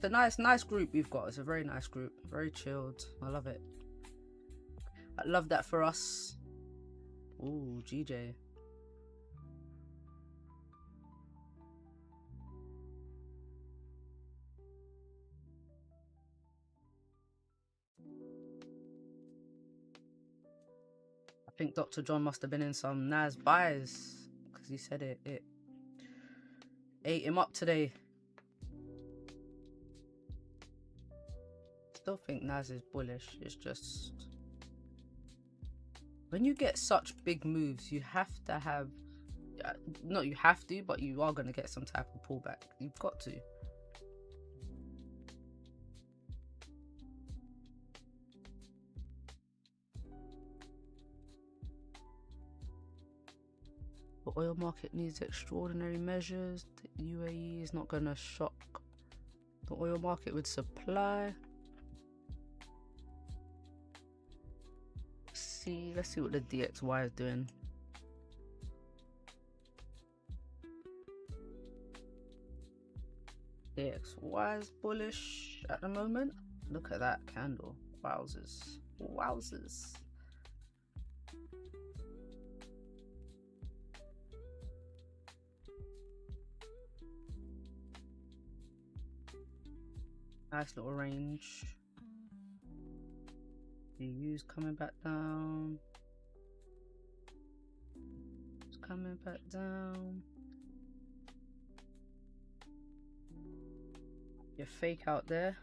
a nice group we've got. It's a very nice group, very chilled. I love it. I love that for us. Ooh, GJ. I think Dr. John must have been in some Nas buys because he said it ate him up today. Still think Nas is bullish. It's just when you get such big moves, you have to have, not you have to, but you are going to get some type of pullback. You've got to. The oil market needs extraordinary measures. The UAE is not going to shock the oil market with supply. Let's see what the DXY is doing. DXY is bullish at the moment. Look at that candle. Wowzers. Wowzers. Nice little range. Tues coming back down. It's coming back down. Your fake out there.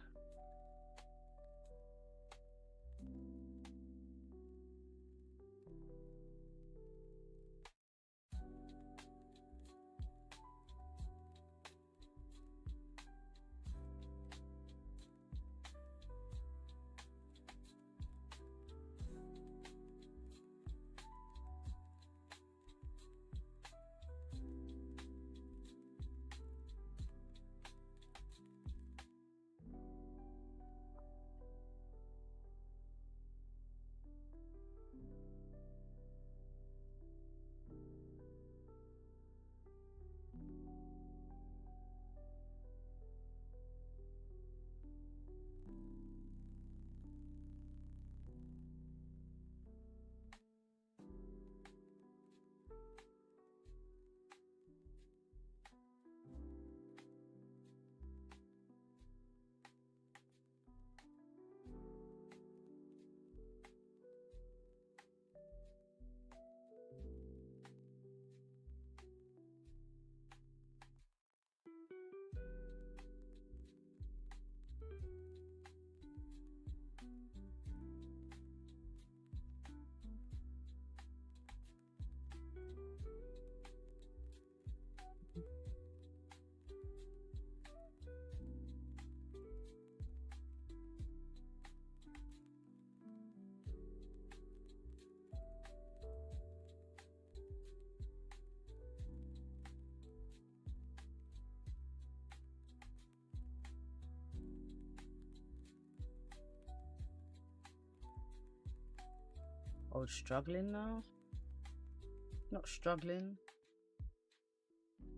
Oh, struggling now? Not struggling.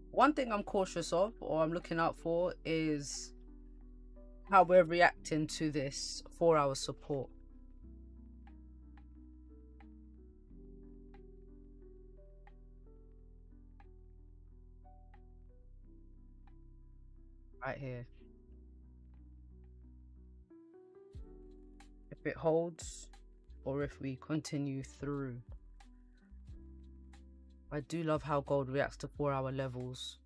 One thing I'm cautious of, or I'm looking out for, is how we're reacting to this 4-hour support. Right here. If it holds, or if we continue through. I do love how gold reacts to 4-hour levels.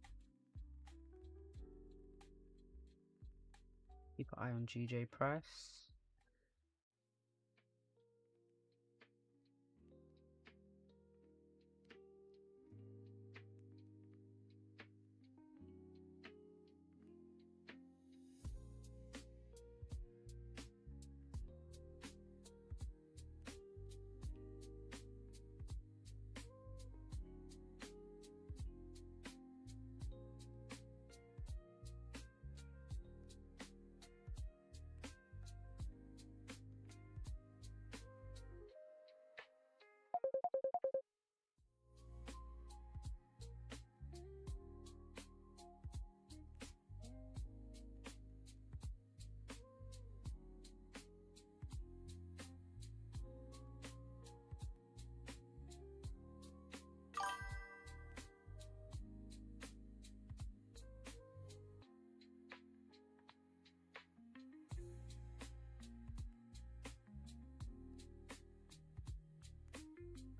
Keep an eye on GJ price.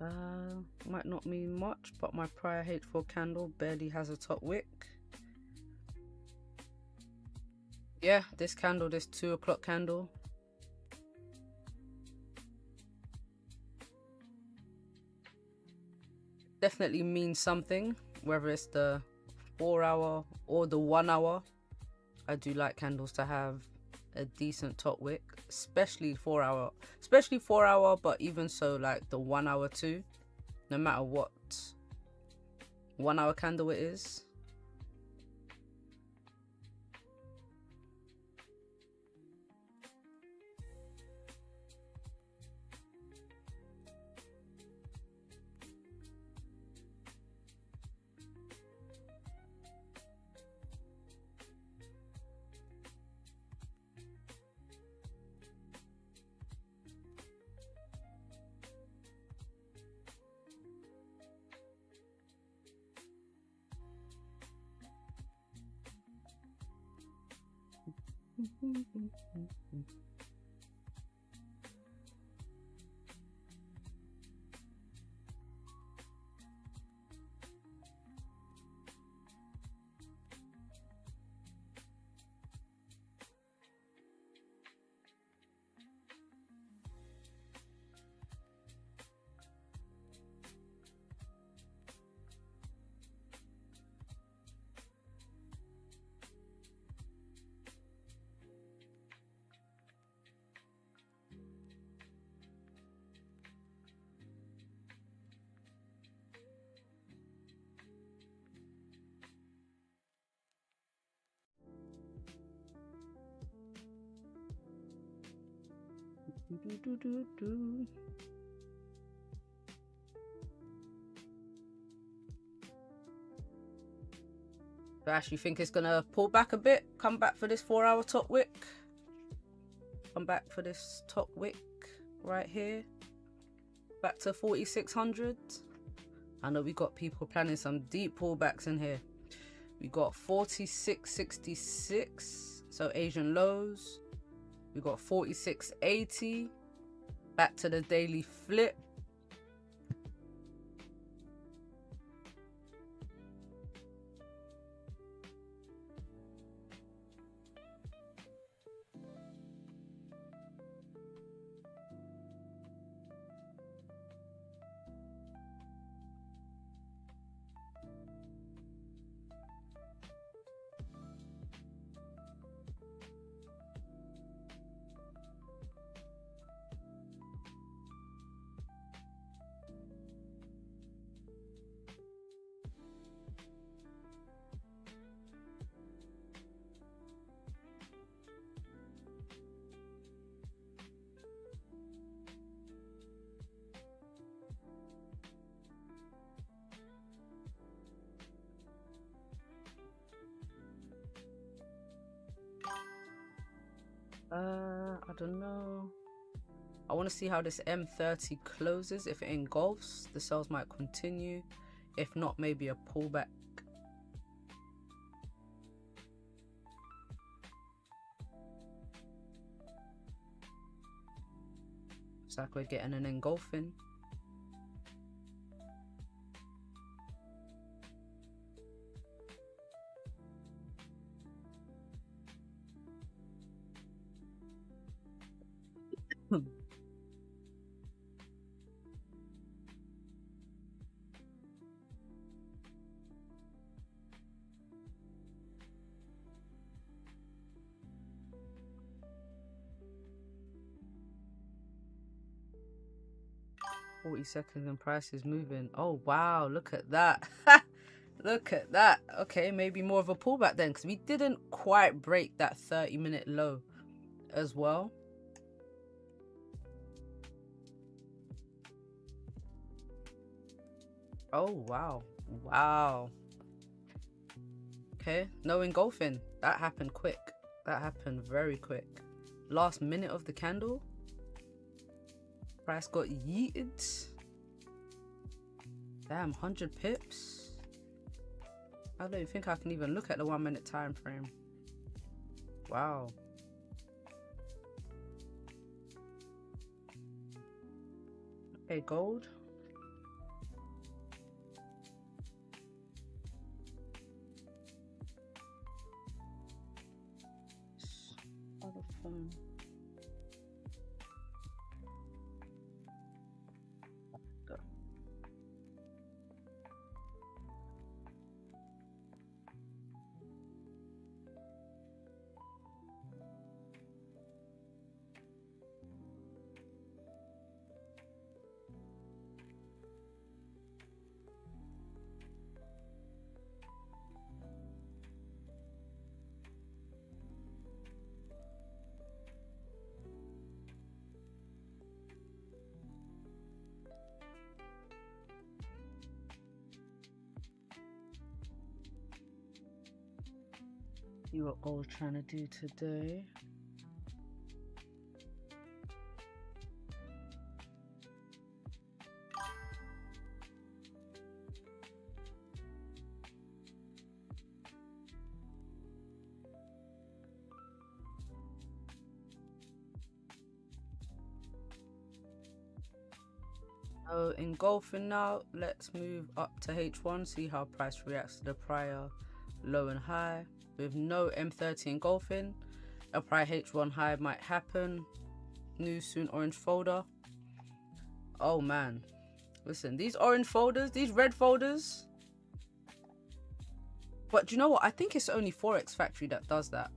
Might not mean much, but my prior H4 candle barely has a top wick. Yeah, this candle, this 2 o'clock candle, definitely means something, whether it's the 4 hour or the 1 hour. I do like candles to have a decent top wick, especially 4 hour, but even so, like the 1 hour too, no matter what 1 hour candle it is. I actually think it's gonna pull back a bit, come back for this 4 hour top wick, come back for this top wick right here, back to 4600. I know we got people planning some deep pullbacks in here. We got 4666, so Asian lows. We got 4680, back to the daily flip. I don't know. I want to see how this M30 closes. If it engulfs, the sales might continue. If not, maybe a pullback. Looks like we're getting an engulfing. $40 and price is moving. Oh wow, look at that. Look at that. Okay, maybe more of a pullback then, because we didn't quite break that 30-minute low as well. Oh wow, wow. Okay, no engulfing. That happened quick. That happened very quick. Last minute of the candle, price got yeeted. Damn, 100 pips. I don't think I can even look at the 1 minute time frame. Wow. Okay, gold. See what gold's trying to do today. So engulfing now, let's move up to H1, see how price reacts to the prior low and high. With no M30 engulfing, a prior H1 high might happen. New soon orange folder. Oh man, listen, these orange folders, these red folders. But do you know what? I think it's only Forex Factory that does that.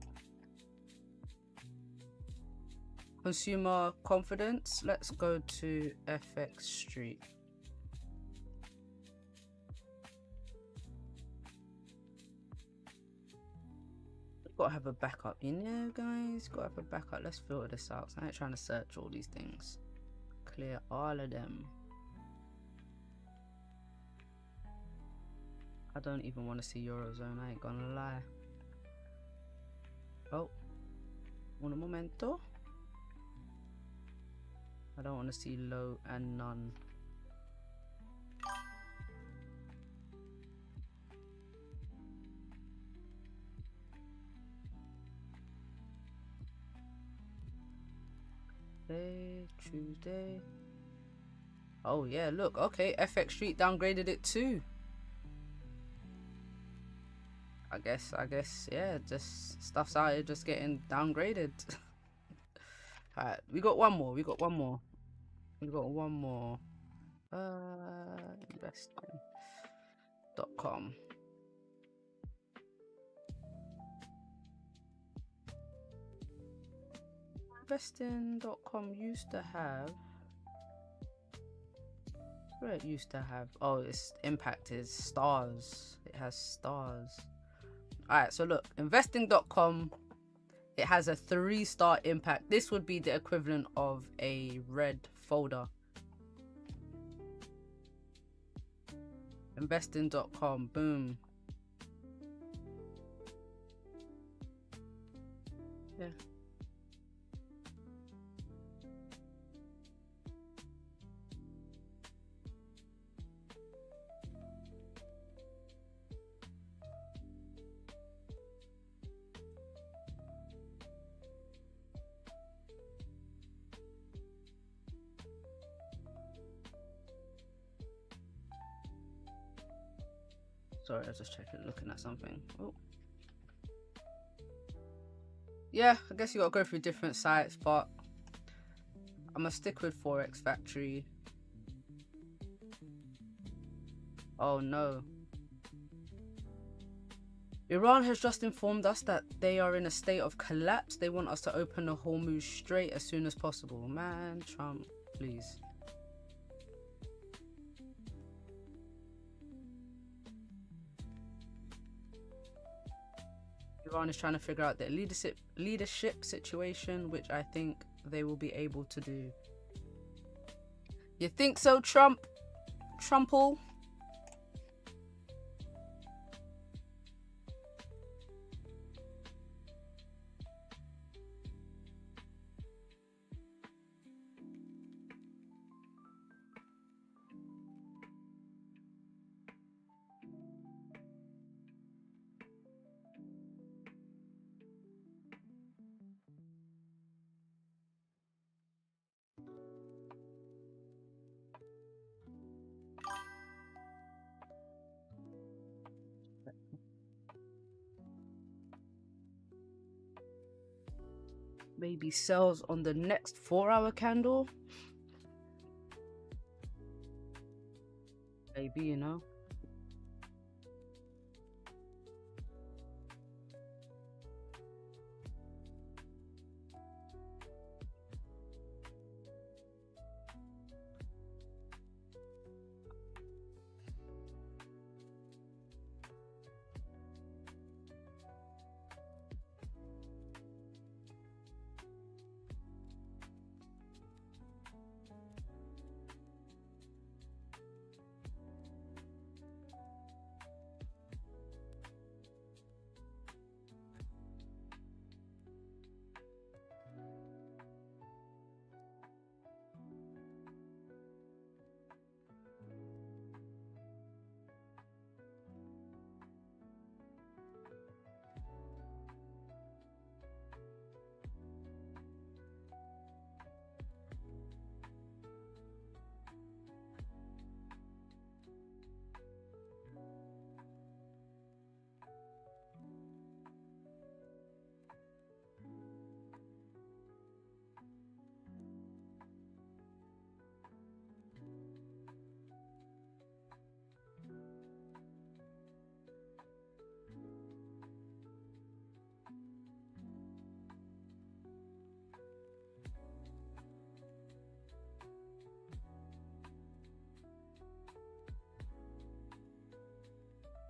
Consumer confidence. Let's go to FX Street. Gotta have a backup, you know, guys. Gotta have a backup. Let's filter this out. So I ain't trying to search all these things. Clear all of them. I don't even want to see Eurozone. I ain't gonna lie. Oh, un momento. I don't want to see low and none. Tuesday. Oh yeah, look, okay, FX Street downgraded it too. I guess, yeah, just stuff's out here just getting downgraded. Alright, we got one more. Investing.com. Investing.com used to have, where it used to have, oh, its impact is stars. It has stars. Alright, so look, investing.com, it has a 3-star impact. This would be the equivalent of a red folder. Investing.com, boom. Yeah. Sorry, I was just looking at something. Oh. Yeah, I guess you gotta go through different sites, but I'm gonna stick with Forex Factory. Oh no. Iran has just informed us that they are in a state of collapse. They want us to open the Hormuz Strait as soon as possible. Man, Trump, please. Iran is trying to figure out their leadership situation, which I think they will be able to do. You think so, Trump? Trumple? Maybe sells on the next 4-hour candle. Maybe, you know.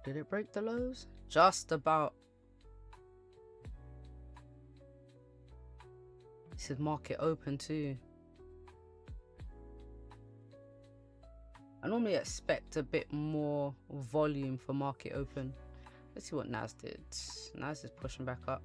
Did it break the lows? Just about. This is market open too. I normally expect a bit more volume for market open. Let's see what Nas did. Nas is pushing back up.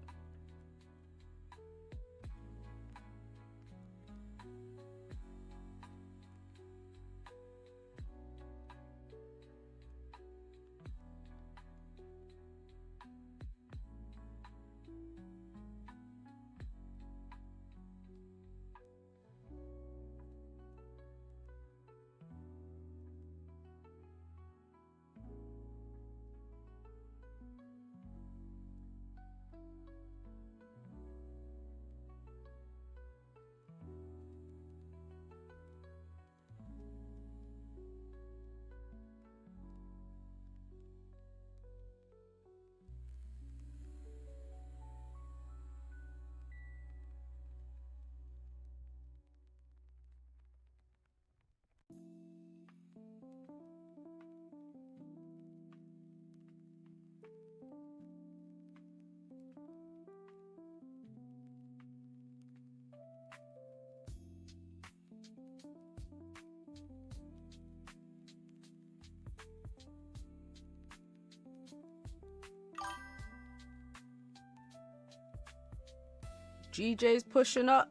GJ's pushing up.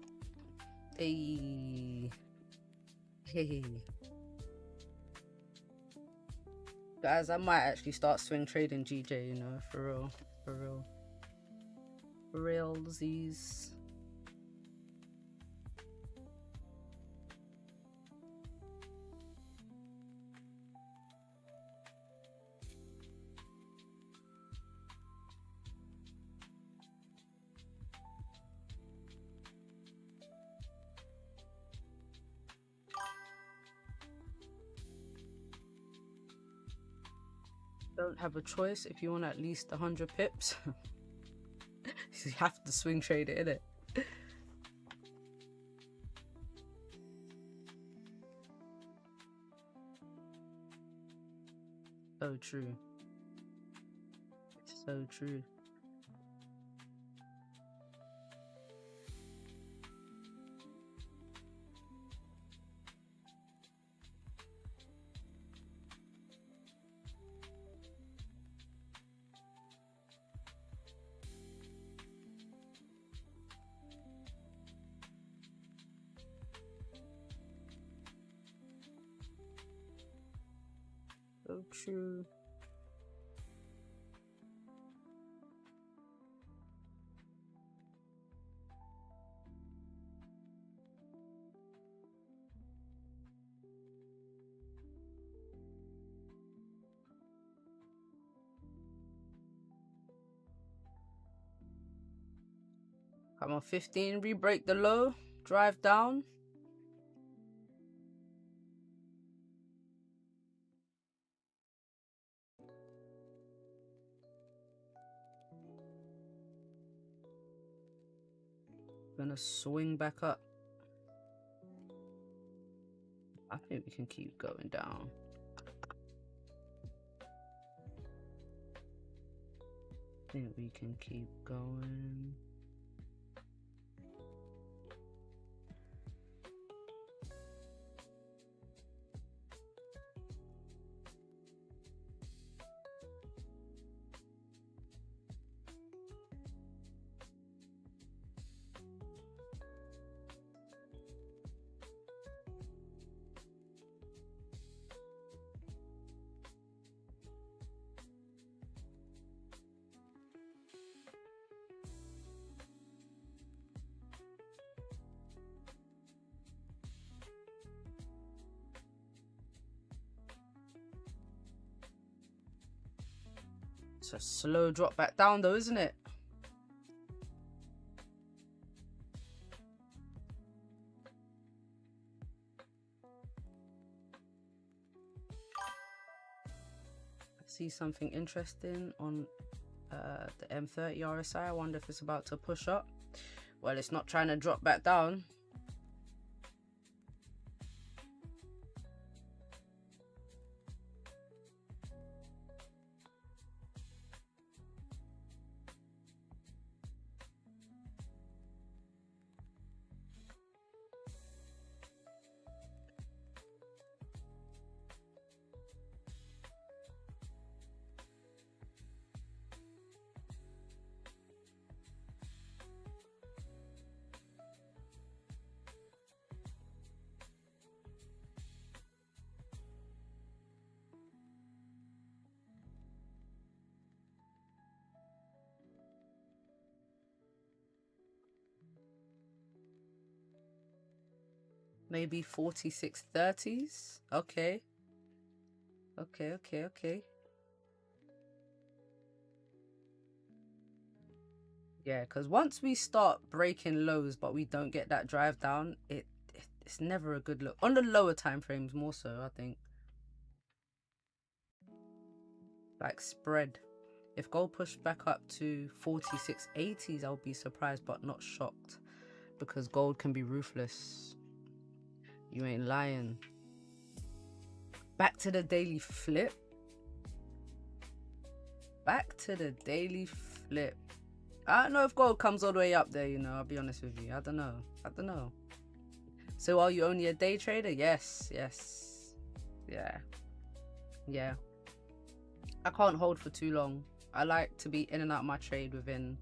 Hey. Hey. Guys, I might actually start swing trading GJ, you know, for real. For real. For realsies. Don't have a choice if you want at least 100 pips. You have to swing trade it, innit? So true. It's so true. So true. Come on, 15, re-break the low, drive down. Gonna swing back up. I think we can keep going down. I think we can keep going. It's a slow drop back down though, isn't it? I see something interesting on the M30 RSI. I wonder if it's about to push up. Well, it's not trying to drop back down. Maybe 46.30s. Okay. Okay. Yeah, because once we start breaking lows, but we don't get that drive down, it's never a good look. On the lower time frames, more so, I think. Like spread. If gold pushed back up to 46.80s, I'll be surprised but not shocked, because gold can be ruthless. You ain't lying. Back to the daily flip. Back to the daily flip. I don't know if gold comes all the way up there, you know, I'll be honest with you. I don't know. So are you only a day trader? Yes. Yeah. I can't hold for too long. I like to be in and out of my trade within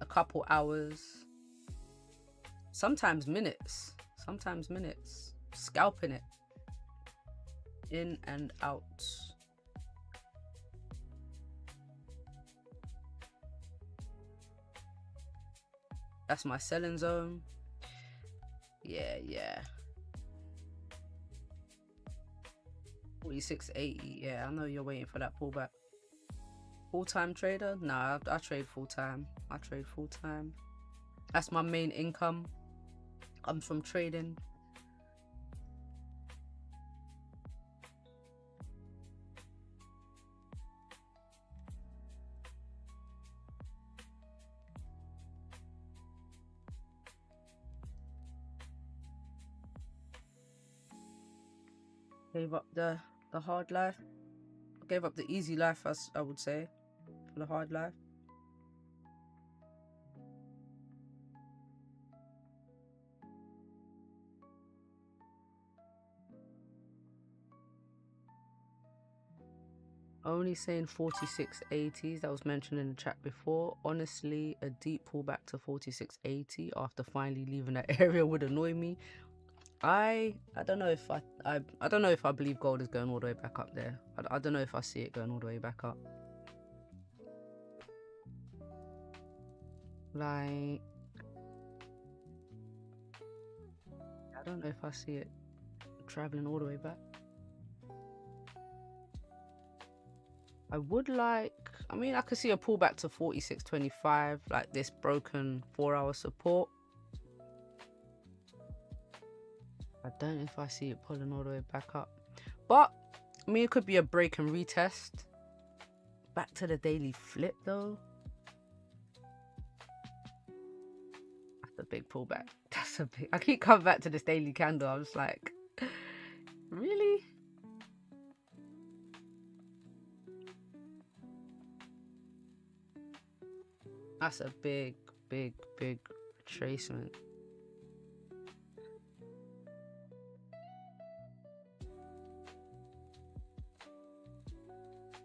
a couple hours. Sometimes minutes. Scalping it. In and out. That's my selling zone. Yeah. 46.80. Yeah, I know you're waiting for that pullback. Full-time trader? Nah, I trade full-time. That's my main income. Comes from trading. Gave up the hard life. Gave up the easy life, as I would say, for the hard life. Only saying 46.80s, that was mentioned in the chat before. Honestly, a deep pullback to 46.80 after finally leaving that area would annoy me. I don't know if I don't know if I believe gold is going all the way back up there. I don't know if I see it going all the way back up. Like, I don't know if I see it traveling all the way back. I would like, I mean, I could see a pullback to 46.25, like this broken 4-hour support. I don't know if I see it pulling all the way back up. But, I mean, it could be a break and retest. Back to the daily flip, though. That's a big pullback. That's a big... I keep coming back to this daily candle. I'm just like, really? That's a big retracement.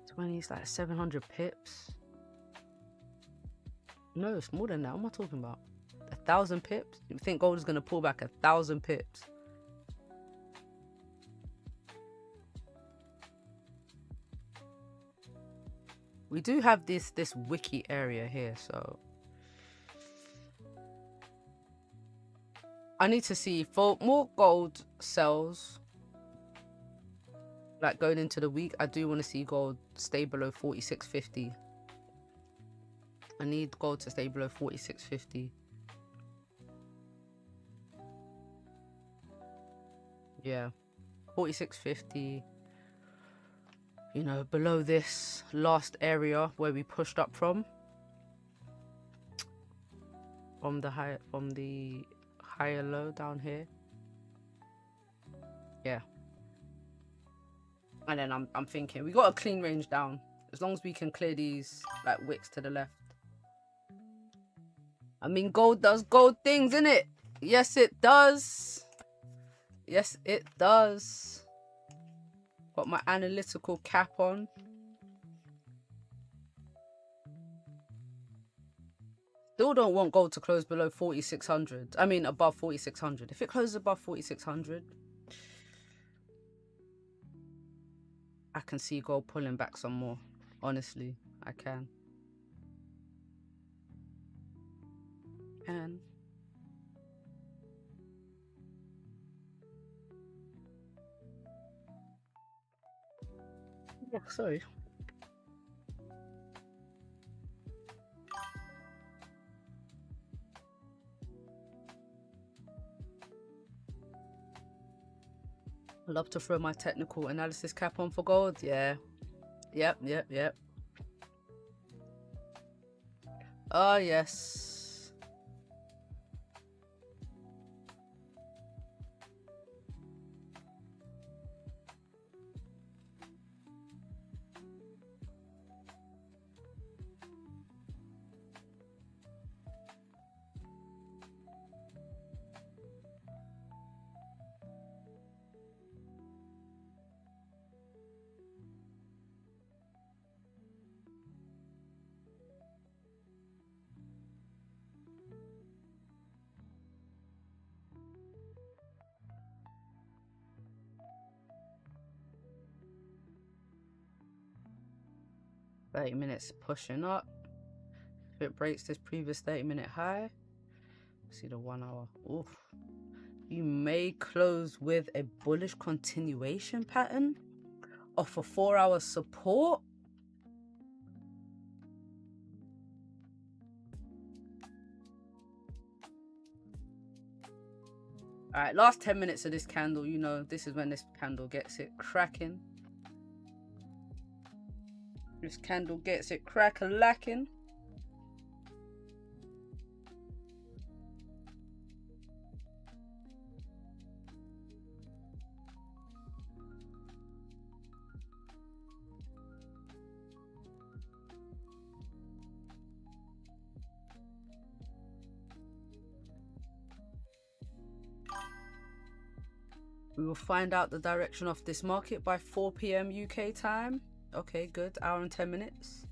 20 is like 700 pips. No, it's more than that. What am I talking about? 1,000 pips? You think gold is going to pull back 1,000 pips? We do have this Wicky area here, so I need to see for more gold sells. Like going into the week, I do want to see gold stay below 46.50. I need gold to stay below 46.50. Yeah, 46.50. You know, below this last area where we pushed up from the higher low down here. Yeah. And then I'm thinking we got a clean range down. As long as we can clear these like wicks to the left. I mean, gold does gold things, innit? Yes, it does. Yes, it does. Got my analytical cap on. Still don't want gold to close below 4,600. I mean, above 4,600. If it closes above 4,600, I can see gold pulling back some more. Honestly, I can. And Oh, sorry. I love to throw my technical analysis cap on for gold. Yeah. Yep. Oh, yes. $30 minutes pushing up. If it breaks this previous 30-minute high, see the 1 hour. Oof. You may close with a bullish continuation pattern off a 4-hour support. All right, last 10 minutes of this candle, you know, this is when this candle gets it cracking. This candle gets it crack-a-lacking. We will find out the direction of this market by 4 p.m. UK time. Okay, good. Hour and 10 minutes.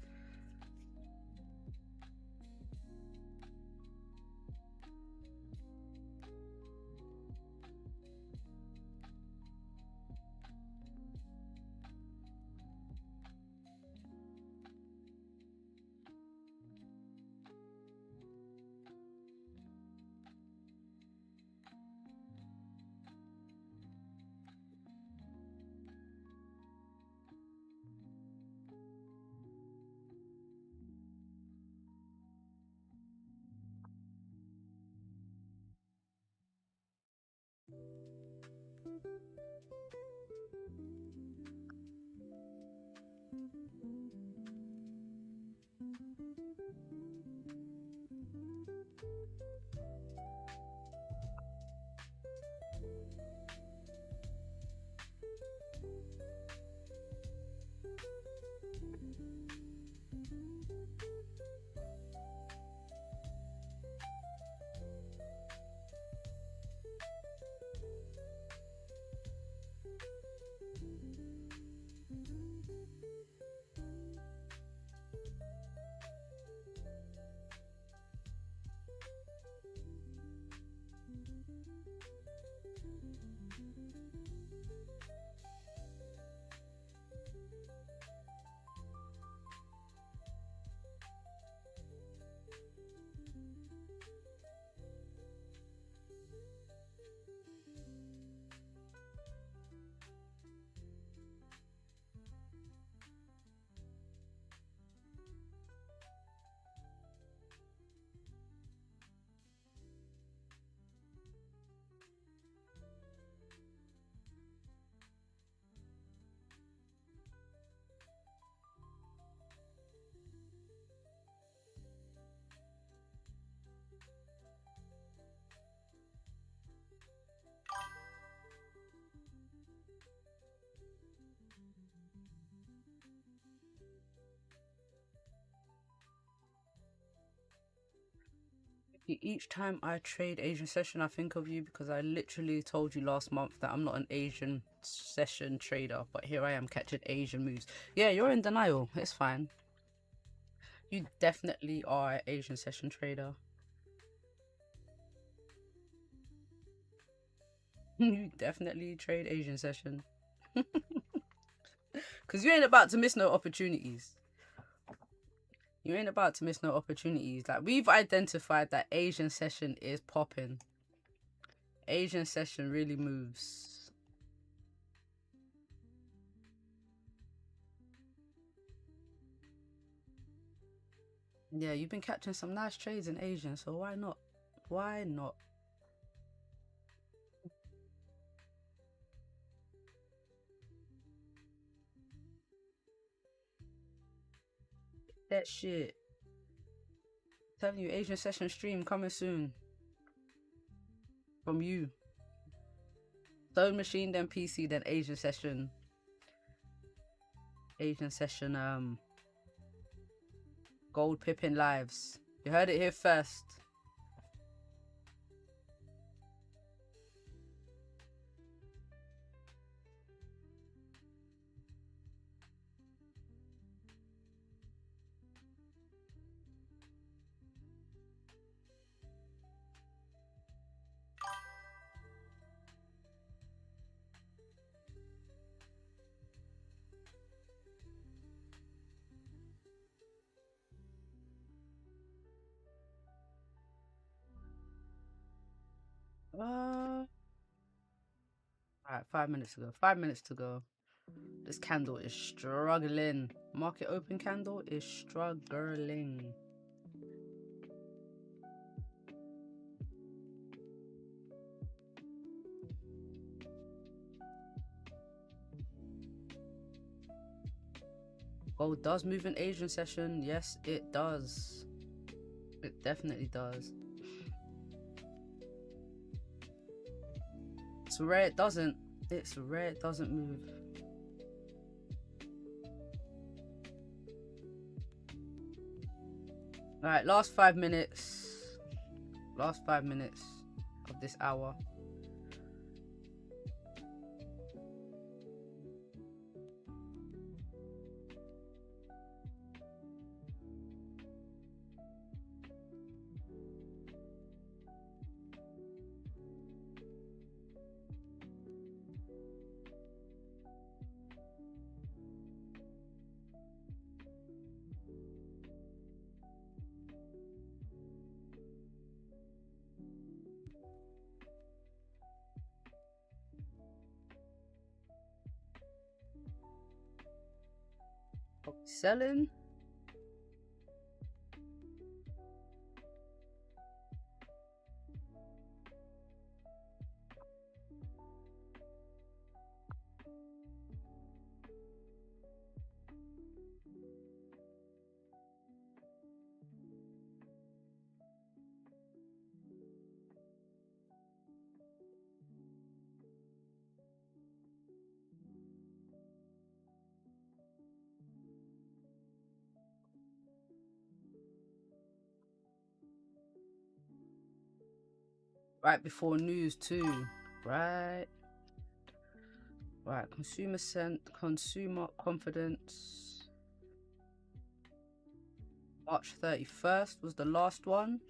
Each time I trade Asian session, I think of you because I literally told you last month that I'm not an Asian session trader, but here I am catching Asian moves. Yeah, you're in denial. It's fine. You definitely are an Asian session trader. You definitely trade Asian session. Because you ain't about to miss no opportunities. You ain't about to miss no opportunities. Like, we've identified that Asian session is popping. Asian session really moves. Yeah, you've been catching some nice trades in Asian, so why not? Why not? That shit. Telling you, Asian session stream coming soon. From you. Stone Machine, then PC, then Asian session. Asian session, gold Pippin lives. You heard it here first. Alright, 5 minutes to go. 5 minutes to go. This candle is struggling. Market open candle is struggling. Gold does move in Asian session. Yes, it does. It definitely does. It's rare it doesn't. It's rare it doesn't move. Alright, last 5 minutes. Last 5 minutes of this hour. Selling. Right before news too. Right. Right. Consumer confidence. March 31st was the last one.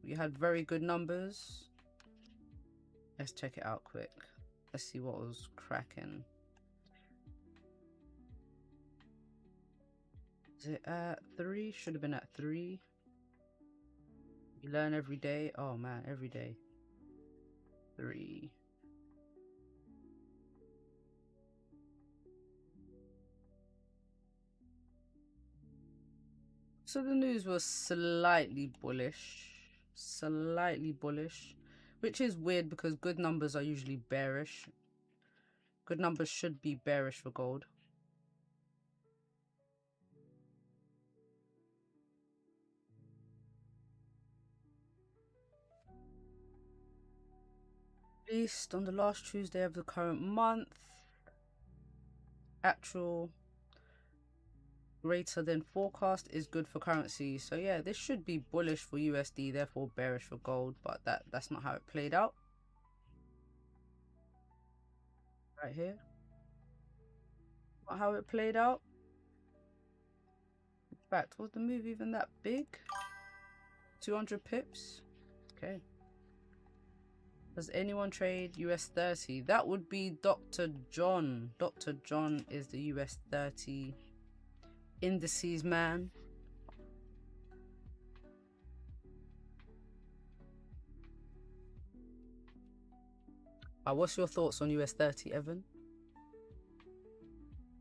We had very good numbers. Let's check it out quick. Let's see what was cracking. Is it at 3? Should have been at 3. You learn every day. Oh man, every day. 3. So the news was slightly bullish, which is weird because good numbers are usually bearish. Good numbers should be bearish for gold. Released on the last Tuesday of the current month. Actual greater than forecast is good for currency. So yeah, this should be bullish for USD, therefore bearish for gold, but that's not how it played out. Right here. Not how it played out. In fact, was the move even that big? 200 pips? Okay. Does anyone trade US 30? That would be Dr. John. Dr. John is the US 30 indices man. What's your thoughts on US 30, Evan?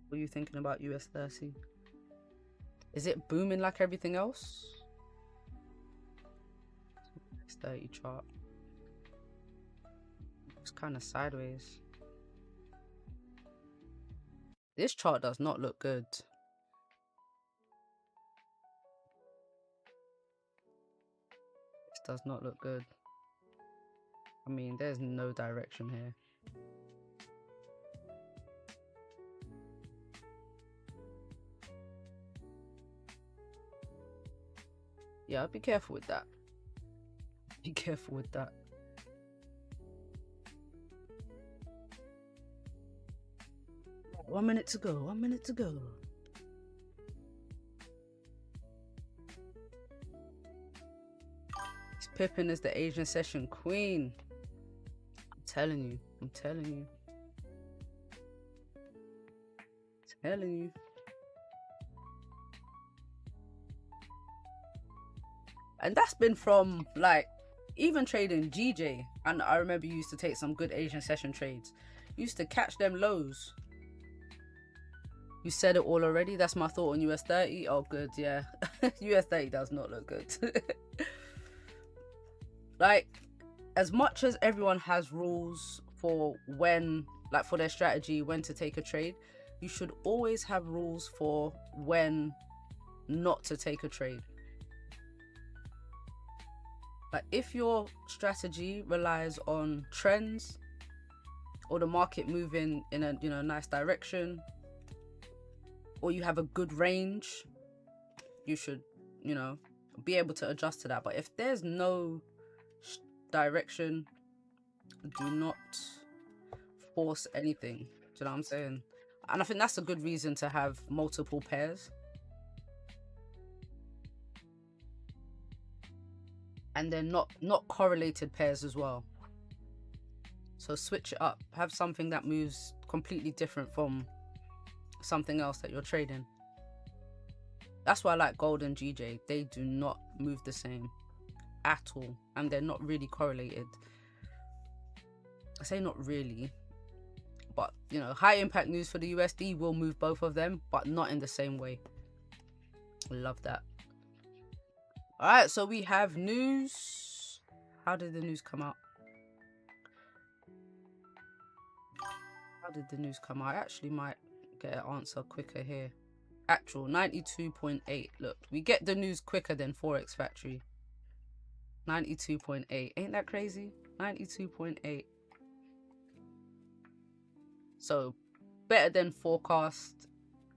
What are you thinking about US 30? Is it booming like everything else? 30 chart. It's kind of sideways. This chart does not look good. This does not look good. I mean, there's no direction here. Yeah, be careful with that. Be careful with that. One minute to go. 1 minute to go. This Pippin is the Asian session queen. I'm telling you. I'm telling you. Telling you. And that's been from like even trading GJ. And I remember you used to take some good Asian session trades. You used to catch them lows. You said it all already. That's my thought on US 30. Oh, good. Yeah. US 30 does not look good. Like, as much as everyone has rules for when, like for their strategy, when to take a trade, you should always have rules for when not to take a trade. Like, if your strategy relies on trends or the market moving in a, you know, nice direction, or you have a good range, you should, you know, be able to adjust to that. But if there's no direction, do not force anything. Do you know what I'm saying? And I think that's a good reason to have multiple pairs. And then not correlated pairs as well. So switch it up. Have something that moves completely different from something else that you're trading. That's why I like gold and GJ. They do not move the same at all, and they're not really correlated. I say not really, but you know, high impact news for the USD will move both of them, but not in the same way. Love that. All right, so we have news. How did the news come out? How did the news come out? I actually might get an answer quicker here. Actual 92.8. Look, we get the news quicker than Forex Factory. 92.8. Ain't that crazy? 92.8. So better than forecast.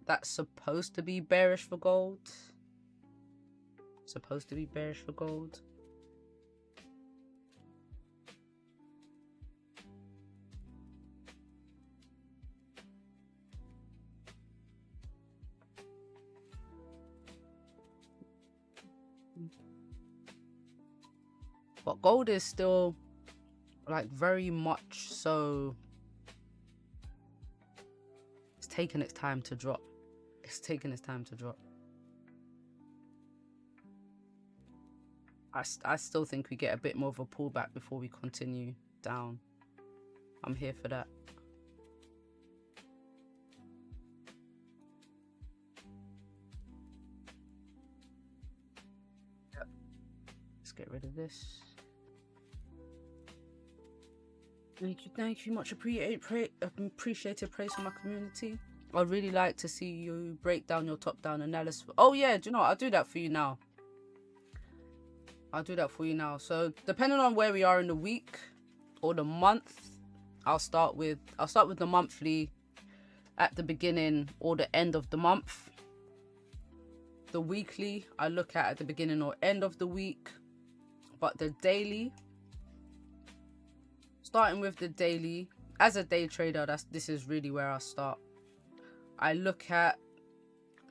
That's supposed to be bearish for gold. Supposed to be bearish for gold. But gold is still like very much so, it's taking its time to drop. It's taking its time to drop. I still think we get a bit more of a pullback before we continue down. I'm here for that. Yep. Let's get rid of this. Thank you. Much appreciated praise from my community. I'd really like to see you break down your top-down analysis. Oh yeah, do you know what? I'll do that for you now. I'll do that for you now. So depending on where we are in the week or the month, I'll start with the monthly at the beginning or the end of the month. The weekly I look at the beginning or end of the week. But the daily, starting with the daily, as a day trader, this is really where I start. I look at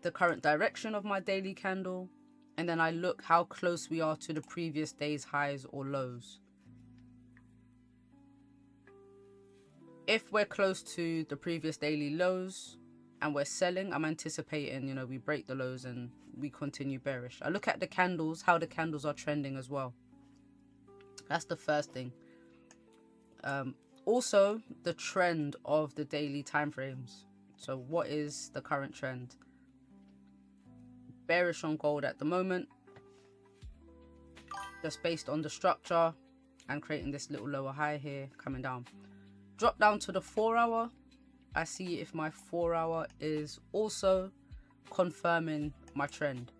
the current direction of my daily candle, and then I look how close we are to the previous day's highs or lows. If we're close to the previous daily lows and we're selling, I'm anticipating, you know, we break the lows and we continue bearish. I look at the candles, how the candles are trending as well. That's the first thing. Also, the trend of the daily time frames. So what is the current trend? Bearish on gold at the moment. just based on the structure and creating this little lower high here, coming down. Drop down to the 4 hour. I see if my 4 hour is also confirming my trend.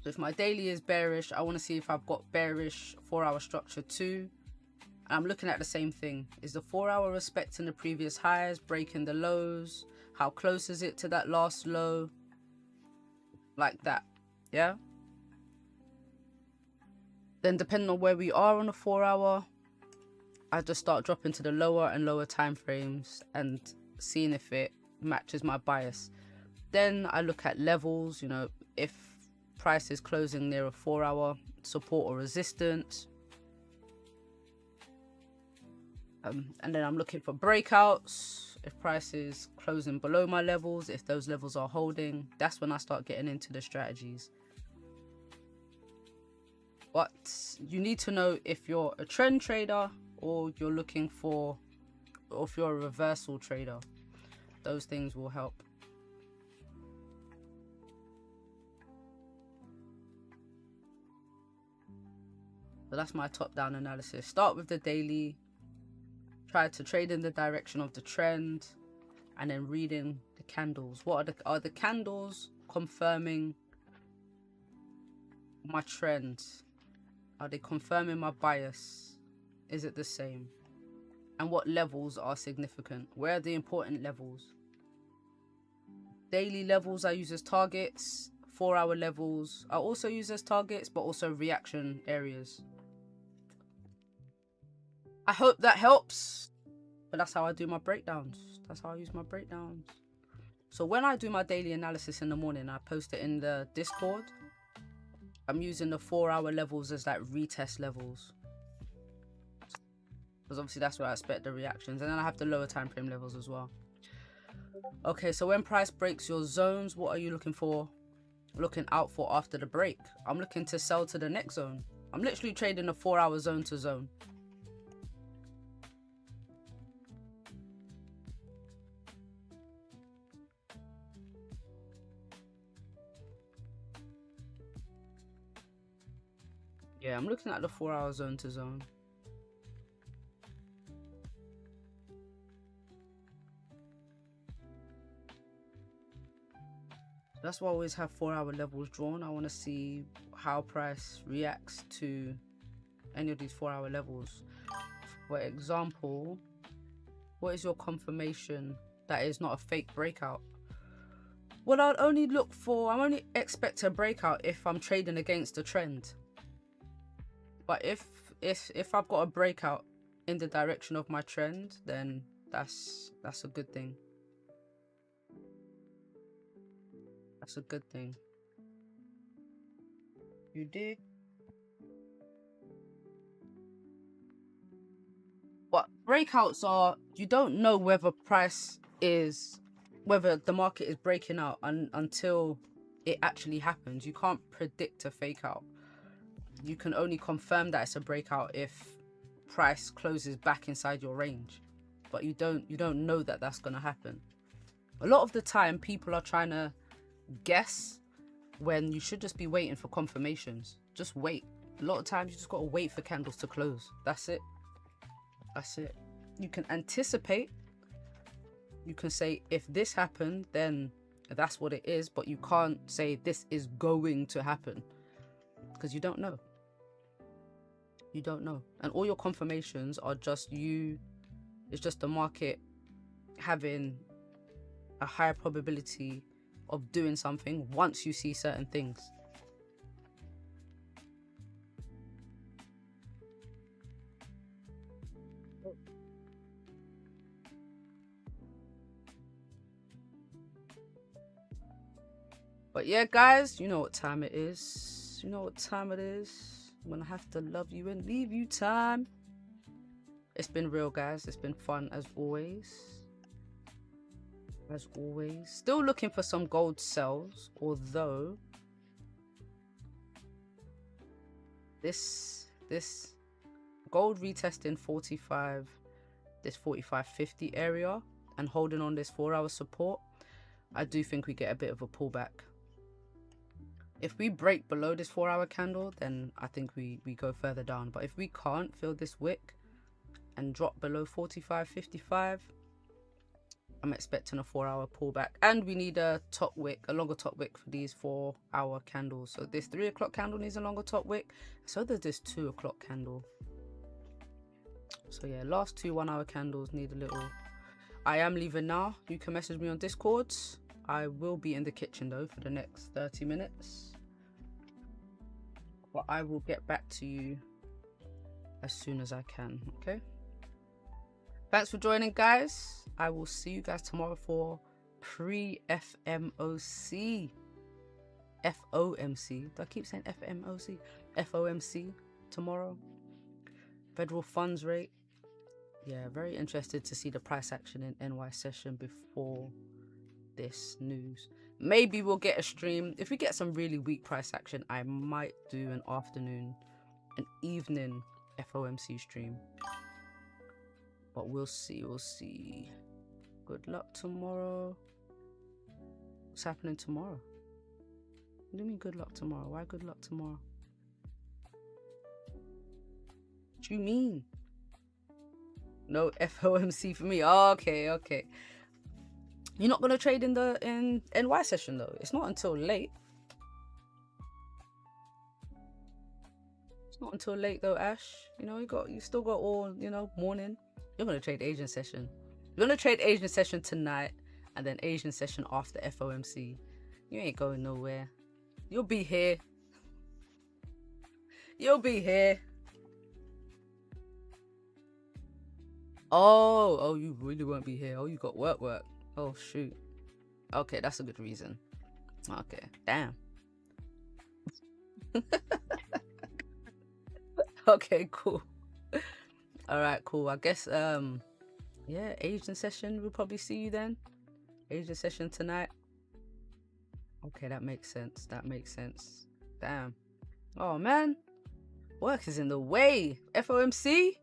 So if my daily is bearish, I want to see if I've got bearish 4 hour structure too. And I'm looking at the same thing. Is the 4 hour respecting the previous highs, breaking the lows? How close is it to that last low? Like that, yeah? Then depending on where we are on the 4 hour, I just start dropping to the lower and lower time frames and seeing if it matches my bias. Then I look at levels, you know, if price is closing near a 4 hour support or resistance. And then I'm looking for breakouts. If price is closing below my levels, if those levels are holding, that's when I start getting into the strategies. But you need to know if you're a trend trader or you're looking for, or if you're a reversal trader. Those things will help. So that's my top-down analysis. Start with the daily. Try to trade in the direction of the trend, and then reading the candles. What are the candles confirming my trend? Are they confirming my bias? Is it the same? And what levels are significant? Where are the important levels? Daily levels I use as targets. 4 hour levels I also use as targets, but also reaction areas. I hope that helps. But that's how I do my breakdowns. That's how I use my breakdowns. So when I do my daily analysis in the morning, I post it in the Discord. I'm using the 4 hour levels as like retest levels. Because obviously that's where I expect the reactions. And then I have the lower time frame levels as well. Okay, so when price breaks your zones, what are you looking for? Looking out for after the break. I'm looking to sell to the next zone. I'm literally trading a 4 hour zone to zone. Yeah, I'm looking at the 4 hour zone to zone. That's why I always have 4 hour levels drawn. I want to see how price reacts to any of these 4 hour levels. For example, what is your confirmation that it's not a fake breakout? Well, I only expect a breakout if I'm trading against the trend. But if I've got a breakout in the direction of my trend, then that's a good thing. That's a good thing. You dig? But breakouts are, you don't know whether whether the market is breaking out until it actually happens. You can't predict a fake out. You can only confirm that it's a breakout if price closes back inside your range. But you don't know that that's going to happen. A lot of the time people are trying to guess when you should just be waiting for confirmations. Just wait. A lot of times you just got to wait for candles to close. That's it. That's it. You can anticipate. You can say if this happened, then that's what it is, but you can't say this is going to happen because you don't know. You don't know. And all your confirmations are just you. It's just the market having a higher probability of doing something once you see certain things. But yeah, guys, you know what time it is. You know what time it is. I'm gonna have to love you and leave you time. It's been real, guys. It's been fun as always. As always. Still looking for some gold sells, although this gold retesting 45, this 45.50 area and holding on this 4 hour support, I do think we get a bit of a pullback. If we break below this 4-hour candle, then I think we go further down. But if we can't fill this wick and drop below 45.55, I'm expecting a 4-hour pullback. And we need a top wick, a longer top wick for these 4-hour candles. So this 3 o'clock candle needs a longer top wick. So does this 2 o'clock candle. So yeah, last 2 1-hour candles need a little. I am leaving now. You can message me on Discord. I will be in the kitchen though for the next 30 minutes. But I will get back to you as soon as I can, okay? Thanks for joining, guys. I will see you guys tomorrow for pre-FMOC. FOMC. Do I keep saying FMOC? FOMC tomorrow. Federal funds rate. Yeah, very interested to see the price action in NY session before this news. Maybe we'll get a stream. If we get some really weak price action, I might do an evening FOMC stream. But we'll see, Good luck tomorrow. What's happening tomorrow? What do you mean good luck tomorrow? Why good luck tomorrow? What do you mean? No FOMC for me. Oh, okay. You're not gonna trade in the NY session though. It's not until late. It's not until late though, Ash. You know, you still got all, you know, morning. You're gonna trade Asian session. You're gonna trade Asian session tonight and then Asian session after FOMC. You ain't going nowhere. You'll be here. You'll be here. Oh, you really won't be here. Oh, you got work. Oh, shoot. Okay, that's a good reason. Okay, damn. Okay, cool. All right, cool. I guess, yeah, Asian session. We'll probably see you then. Asian session tonight. Okay, that makes sense. Damn. Oh, man. Work is in the way. FOMC?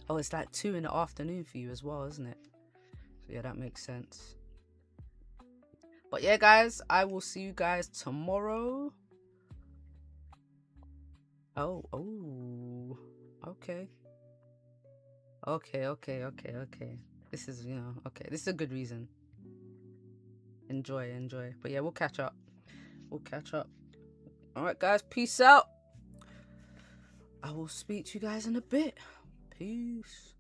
Oh, it's like 2 in the afternoon for you as well, isn't it? So yeah, that makes sense. But yeah, guys, I will see you guys tomorrow. Oh, okay. Okay. This is, you know, okay. This is a good reason. Enjoy. But yeah, we'll catch up. All right, guys, peace out. I will speak to you guys in a bit. Peace.